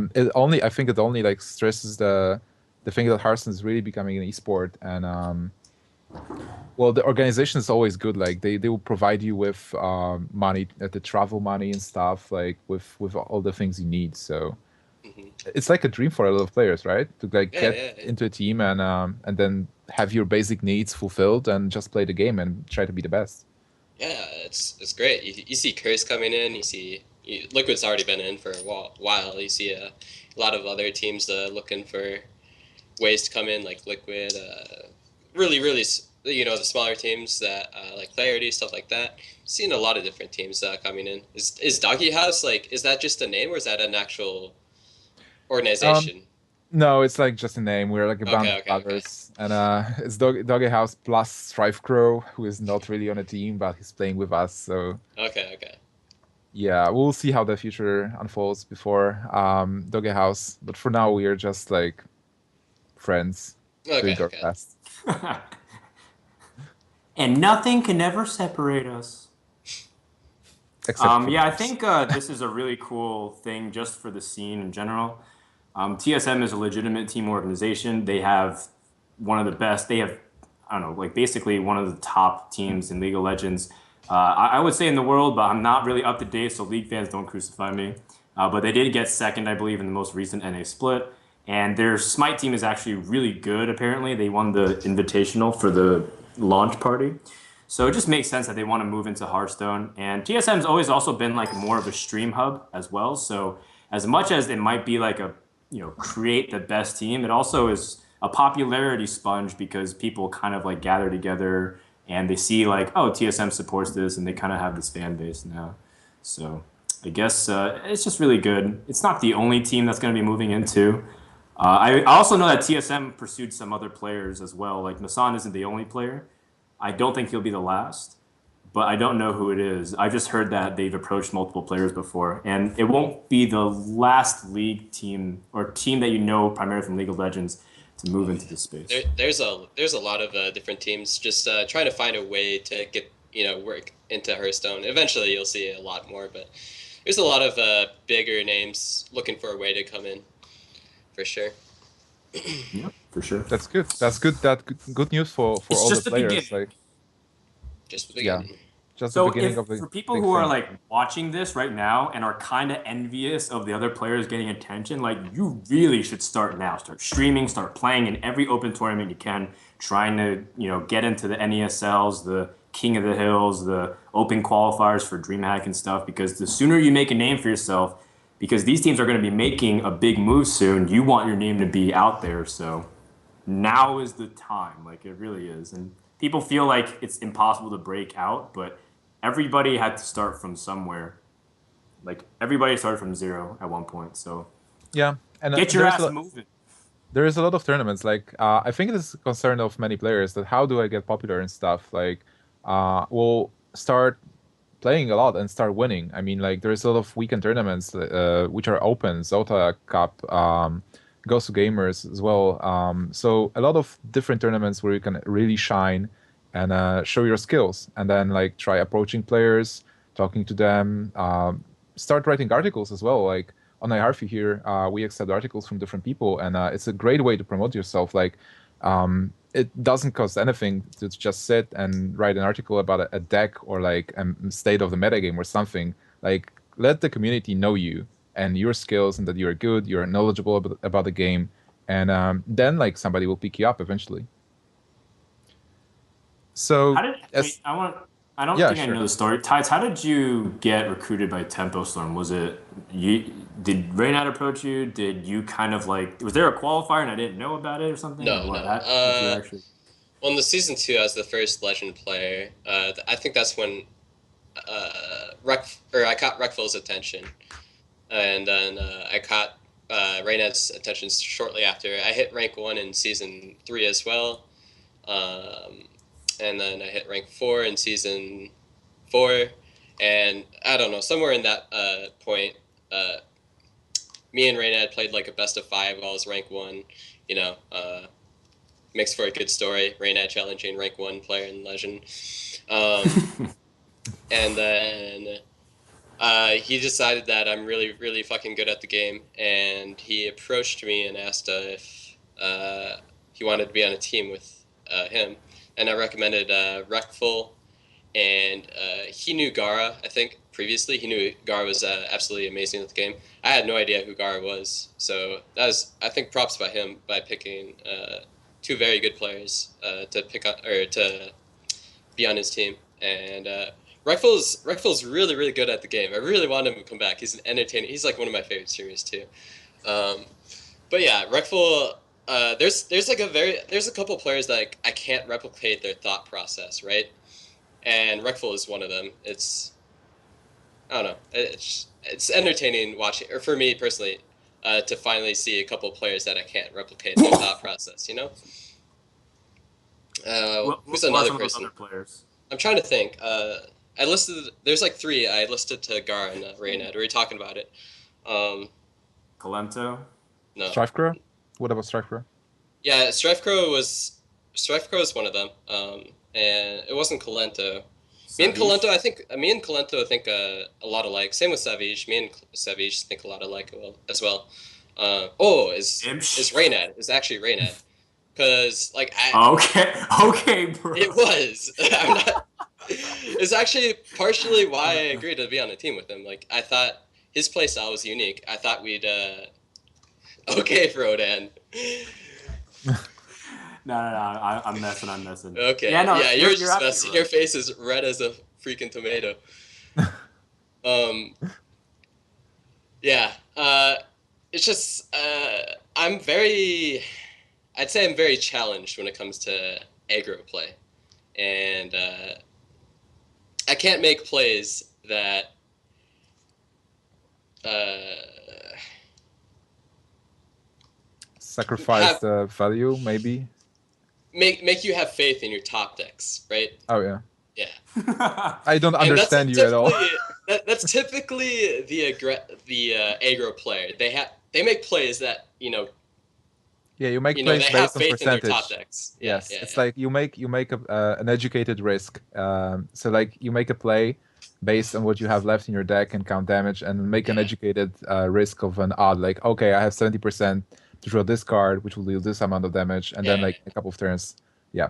think it only like stresses the thing that Hearthstone is really becoming an esport, and well, the organization is always good. Like they will provide you with money, the travel money and stuff, like with all the things you need. So Hmm. it's like a dream for a lot of players, right? To like Yeah, get yeah, yeah. into a team and then have your basic needs fulfilled and just play the game and try to be the best. Yeah, it's great. You see Curse coming in. Liquid's already been in for a while. You see a lot of other teams looking for ways to come in, like Liquid. Really, the smaller teams that like Clarity, stuff like that. Seen a lot of different teams coming in. Is Doggy House like? Is that just a name or is that an actual Um, organization? no, it's like just a name. We're like a band Okay, of okay, okay, brothers, and it's Doggy House plus Strife Crow, who is not really on a team, but he's playing with us. So okay. yeah, we'll see how the future unfolds before Doggy House. But for now, we are just like friends doing our Okay. best. And nothing can ever separate us. Except for Yeah, I course. think this is a really cool thing just for the scene in general. TSM is a legitimate team organization. They have one of the best. They have, I don't know, like basically one of the top teams in League of Legends. I would say in the world, but I'm not really up to date, so League fans don't crucify me. But they did get second, I believe, in the most recent NA split. And their Smite team is actually really good, apparently. They won the Invitational for the launch party. So it just makes sense that they want to move into Hearthstone. And TSM's always also been like more of a stream hub as well. So as much as it might be like a, create the best team, it also is a popularity sponge because people kind of like gather together and they see like, oh, TSM supports this and they kind of have this fan base now. So I guess it's just really good. It's not the only team that's going to be moving into. I also know that TSM pursued some other players as well. Like Masan isn't the only player. I don't think he'll be the last, but I don't know who it is. I just heard that they've approached multiple players before, and it won't be the last league team or team that you know primarily from League of Legends to move into this space. There's a lot of different teams just trying to find a way to get work into Hearthstone. Eventually, you'll see a lot more, but there's a lot of bigger names looking for a way to come in, for sure. Yeah, for sure. That's good. That's good. Good news for It's all the just the players. beginning. Like, Just the yeah, beginning. just the So beginning if of a for people big who are thing. like watching this right now and are kind of envious of the other players getting attention, like you really should start now. Start streaming, start playing in every open tournament you can, trying to, get into the NESLs, the King of the Hills, the open qualifiers for DreamHack and stuff because the sooner you make a name for yourself, because these teams are going to be making a big move soon, you want your name to be out there. So now is the time. Like it really is. And people feel like it's impossible to break out, but everybody had to start from somewhere. Like everybody started from zero at one point. So Yeah, and get your ass moving. there is a lot of tournaments. Like, I think it is a concern of many players that how do I get popular and stuff. Like, we'll start playing a lot and start winning. I mean, like, there's a lot of weekend tournaments which are open, Zota Cup, Ghost of Gamers as well. So a lot of different tournaments where you can really shine and show your skills, and then like try approaching players, talking to them, start writing articles as well. Like on iHarfy here, we accept articles from different people, and it's a great way to promote yourself. Like, it doesn't cost anything to just sit and write an article about a deck or like a state of the metagame or something. Like, let the community know you and your skills and that you're good, you're knowledgeable about the game, and then like somebody will pick you up eventually. How So did wait? as I don't Yeah, think I sure. know the story. Tides, how did you get recruited by Tempo Storm? Was it you? Did Reynad approach you? Did you kind of like? Was there a qualifier and I didn't know about it or something, or No, what? no. How did you actually? Well, in the season 2, I was the first Legend player. I think that's when I caught Reckful's attention, and then I caught Reynad's attention shortly after. I hit rank 1 in season 3 as well, and then I hit rank 4 in season 4, and I don't know, somewhere in that point, uh, me and Reynad played like a best of 5 while I was rank 1. You know, makes for a good story. Reynad challenging rank 1 player in Legend. And then he decided that I'm really, really fucking good at the game, and he approached me and asked if he wanted to be on a team with him. And I recommended Reckful, and he knew Gara, I think, previously. He knew Gara was absolutely amazing at the game. I had no idea who Gara was, so that was, I think, props by him by picking 2 very good players to pick on, or to be on his team. And Reckful's really, really good at the game. I really want him to come back. He's an entertaining. He's like one of my favorite streamers too. But yeah, Reckful. There's a couple players that like, I can't replicate their thought process, right? And Reckful is one of them. I don't know. It's entertaining watching, or for me personally, to finally see a couple players that I can't replicate their thought process. You know. Who's Who are another some of those person? other players? I'm trying to think. I listed. There's like 3. I listed to Gar and Reynad. Were you talking about it? Calento. No. Strifecrow? What about Strifecrow? Yeah, Strifecrow was one of them. And it wasn't Calento. Me and Savish? Calento think a lot alike. Same with Savage. Me and Savage think a lot alike as well. Gnimsh? Is Reynad? Is actually Reynad. Because like Okay, okay, bro. it was. I'm not. It's actually partially why I agreed to be on a team with him. Like I thought his playstyle was unique. I thought we'd. Okay, Frodan. No, I'm messing. I'm messing. Okay. Yeah, no, Yeah, you're just absolutely messing. right. Your face is red as a freaking tomato. Yeah. It's just I'm very. I'd say I'm very challenged when it comes to aggro play, and I can't make plays that Sacrifice the value, maybe? make you have faith in your top decks, right? Oh, yeah. Yeah. I don't understand you at all. That's typically the aggro player. They make plays that Yeah, you make they plays have based on faith in their percentage. top decks. Yes, Yeah, it's yeah. like you make an educated risk. So like you make a play based on what you have left in your deck and count damage, and make an educated risk of an odd. Like, okay, I have 70% to draw this card, which will deal this amount of damage, and then like a couple of turns. Yeah.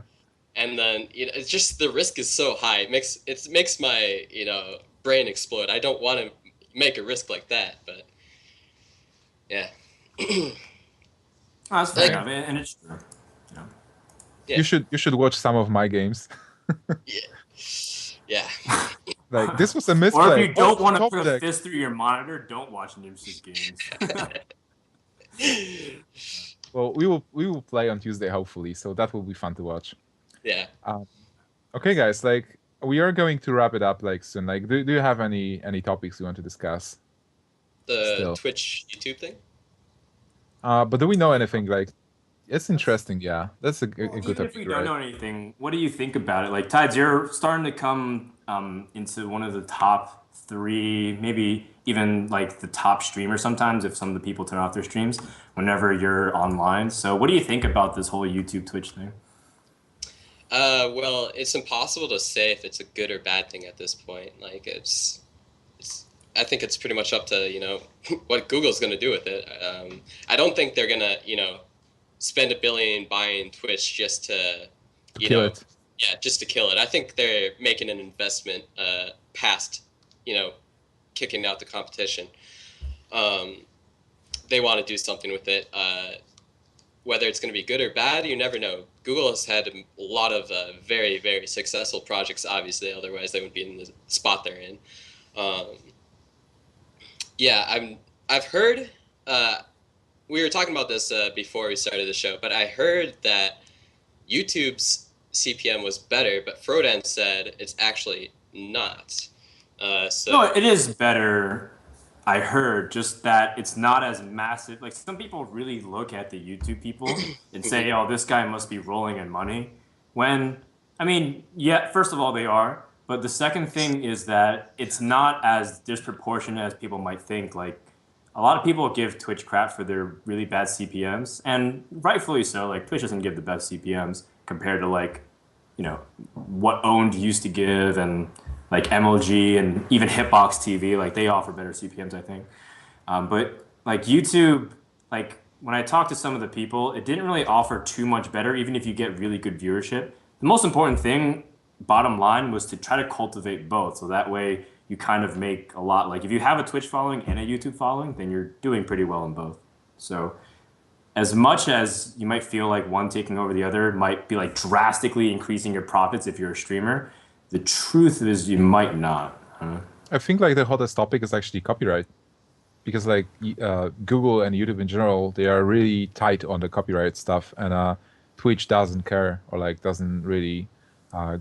And then it's just the risk is so high. It makes my brain explode. I don't want to make a risk like that, but yeah. Oh, that's fair enough, and it's true. Yeah. You should watch some of my games. Yeah. Like this was a misplay. Or if you don't want to Top put a deck. fist through your monitor, don't watch Gnimsh's games. Well, we will play on Tuesday hopefully, so that will be fun to watch. Yeah. Okay, guys, like we are going to wrap it up like soon. Like, do you have any topics you want to discuss? The Twitch YouTube thing? But do we know anything? Like, it's interesting. Yeah, that's a good Even topic. if we don't know anything, what do you think about it? Like, Tides, you're starting to come into one of the top 3, maybe even like the top streamer sometimes if some of the people turn off their streams whenever you're online. So what do you think about this whole YouTube Twitch thing? Well, it's impossible to say if it's a good or bad thing at this point. Like, I think it's pretty much up to, what Google's going to do with it. I don't think they're going to, spend $1 billion buying Twitch just to, Kill it. Yeah, just to kill it. I think they're making an investment past, kicking out the competition. They want to do something with it. whether it's going to be good or bad, you never know. Google has had a lot of very, very successful projects, obviously, otherwise they wouldn't be in the spot they're in. Um, yeah, I've heard, we were talking about this before we started the show, but I heard that YouTube's CPM was better, but Frodan said it's actually not. No, it is better. I heard just that it's not as massive. Like some people really look at the YouTube people and say, "Oh, this guy must be rolling in money." When I mean, yeah, first of all, they are. But the second thing is that it's not as disproportionate as people might think. Like a lot of people give Twitch crap for their really bad CPMs, and rightfully so. Like Twitch doesn't give the best CPMs compared to like, what Owned used to give and like MLG and even Hitbox TV. Like they offer better CPMs, I think. But like YouTube, like when I talked to some of the people, it didn't really offer too much better, even if you get really good viewership. The most important thing, bottom line, was to try to cultivate both. So that way you kind of make a lot. Like if you have a Twitch following and a YouTube following, then you're doing pretty well in both. So as much as you might feel like one taking over the other might be like drastically increasing your profits if you're a streamer, the truth is you might not. I think like the hottest topic is actually copyright, because like Google and YouTube in general, they are really tight on the copyright stuff, and Twitch doesn't care or like doesn't really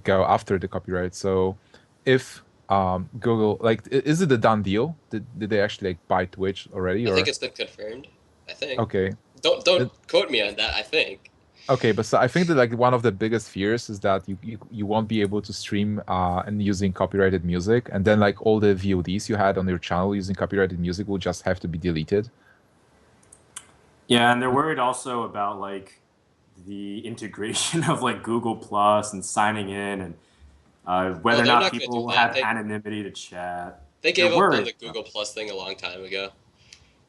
go after the copyright. So if Google, like, is it a done deal? Did they actually like buy Twitch already? I think it's been confirmed. I think. Okay. Don't quote me on that. I think. Okay, but so I think that like one of the biggest fears is that you won't be able to stream and using copyrighted music, and then like all the VODs you had on your channel using copyrighted music will just have to be deleted. Yeah, and they're worried also about like the integration of like Google Plus and signing in, and whether or not people have anonymity to chat. They gave up on the Google Plus thing a long time ago.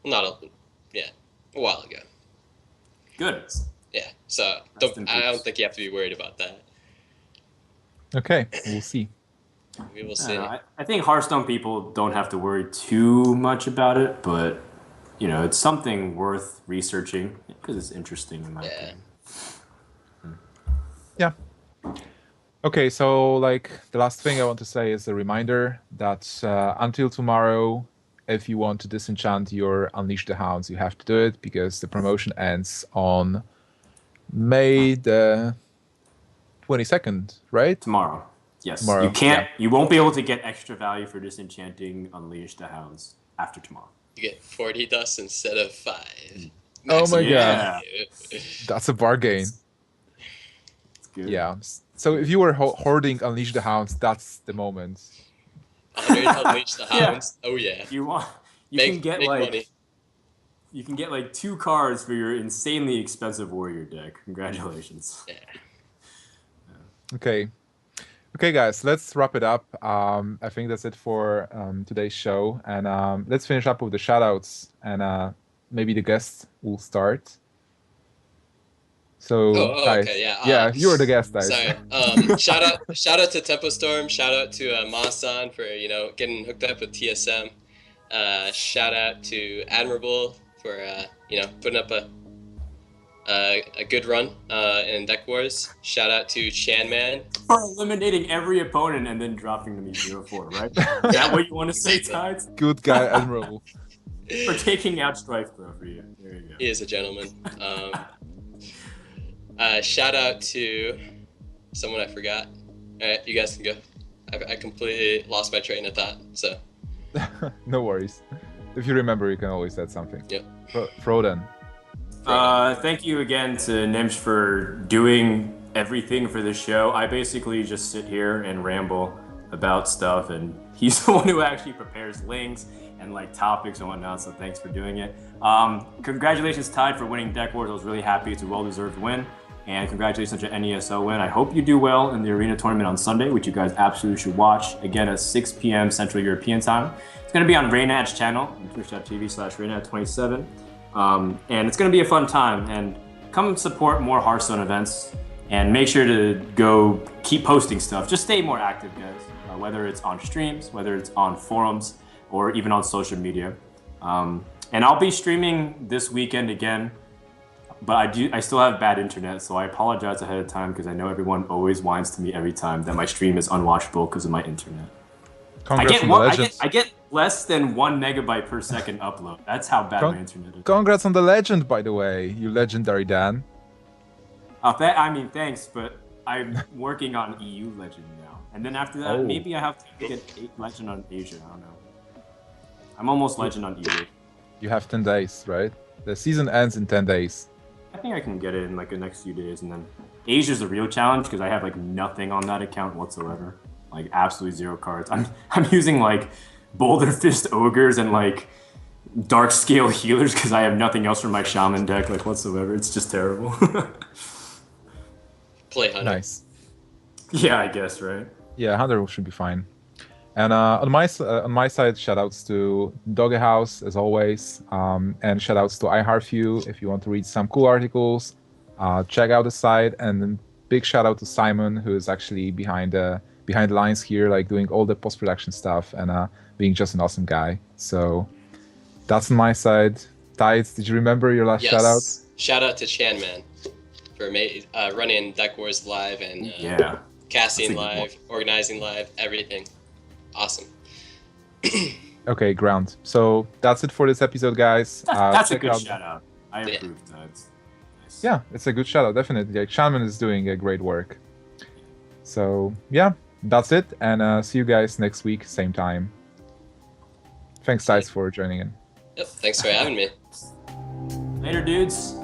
A while ago. Good. Yeah, so I don't think you have to be worried about that. Okay, we'll see. We will see. I think Hearthstone people don't have to worry too much about it, but it's something worth researching because it's interesting in my opinion. Yeah. Okay, so like the last thing I want to say is a reminder that until tomorrow, if you want to disenchant your Unleash the Hounds, you have to do it because the promotion ends on May the 22nd, right? Tomorrow. Yes. Tomorrow. You can't. You won't be able to get extra value for disenchanting Unleash the Hounds after tomorrow. You get 40 dust instead of 5. Oh my god, that's a bargain. It's good. Yeah. So if you were hoarding Unleash the Hounds, that's the moment. 100 Unleash the Hounds. Yeah. Oh yeah. You can get like money. You can get like 2 cards for your insanely expensive warrior deck. Congratulations. Yeah. Okay, guys, let's wrap it up. I think that's it for today's show, and let's finish up with the shoutouts, and maybe the guests will start. So, guys, okay, yeah, you're the guest, guys. Sorry. Shout out to Tempo Storm. Shout out to Ma-san for getting hooked up with TSM. Shout out to Admirable for putting up a good run in Deck Wars. Shout out to Chanman for eliminating every opponent and then dropping them 0-4, right? Is that what you want to say, Tides? Good guy, Admirable. For taking out Strife Pro for you. There you go. He is a gentleman. Shout out to someone I forgot. All right, you guys can go. I completely lost my train of thought. So. No worries. If you remember, you can always add something. Yep. Frodan. Thank you again to Gnimsh for doing everything for the show. I basically just sit here and ramble about stuff, and he's the one who actually prepares links and like topics and whatnot, so thanks for doing it. Congratulations, Tide, for winning Deck Wars. I was really happy. It's a well-deserved win. And congratulations on your NESO win. I hope you do well in the Arena tournament on Sunday, which you guys absolutely should watch. Again, at 6 p.m. Central European time. It's going to be on Reynad's channel, twitch.tv/Reynad27. And it's going to be a fun time. And come support more Hearthstone events. And make sure to go keep posting stuff. Just stay more active, guys. Whether it's on streams, whether it's on forums, or even on social media. And I'll be streaming this weekend again. but I still have bad internet, so I apologize ahead of time because I know everyone always whines to me every time that my stream is unwatchable because of my internet. Congrats on the legend. I get less than 1 megabyte per second upload. That's how bad my internet is. Congrats on the legend, by the way, you legendary Dan. I mean, thanks, but I'm working on EU Legend now. And then after that, maybe I have to get Legend on Asia. I don't know. I'm almost Legend on EU. You have 10 days, right? The season ends in 10 days. I think I can get it in like the next few days. And then Asia's a real challenge because I have like nothing on that account whatsoever. Like absolutely 0 cards. I'm using like Boulder Fist Ogres and like Dark Scale Healers because I have nothing else from my Shaman deck like whatsoever. It's just terrible. Play Hunter. Nice. Yeah, I guess, right? Yeah, Hunter should be fine. And on my side, shoutouts to Doggy House as always, and shoutouts to iHeartView if you want to read some cool articles. Check out the site, and then big shout out to Simon, who is actually behind the lines here, like doing all the post production stuff and being just an awesome guy. So that's on my side. Tides, did you remember your last shout out? Shout out to Chanman for running Deck Wars live and casting live, organizing live, everything. Awesome. Okay, ground. So that's it for this episode, guys. That's a good shout out. I approve that. Nice. Yeah, it's a good shout out, definitely. Like Shaman is doing a great work. So yeah, that's it, and see you guys next week, same time. Thanks, Tides, for joining in. Yep, thanks for having me. Later, dudes.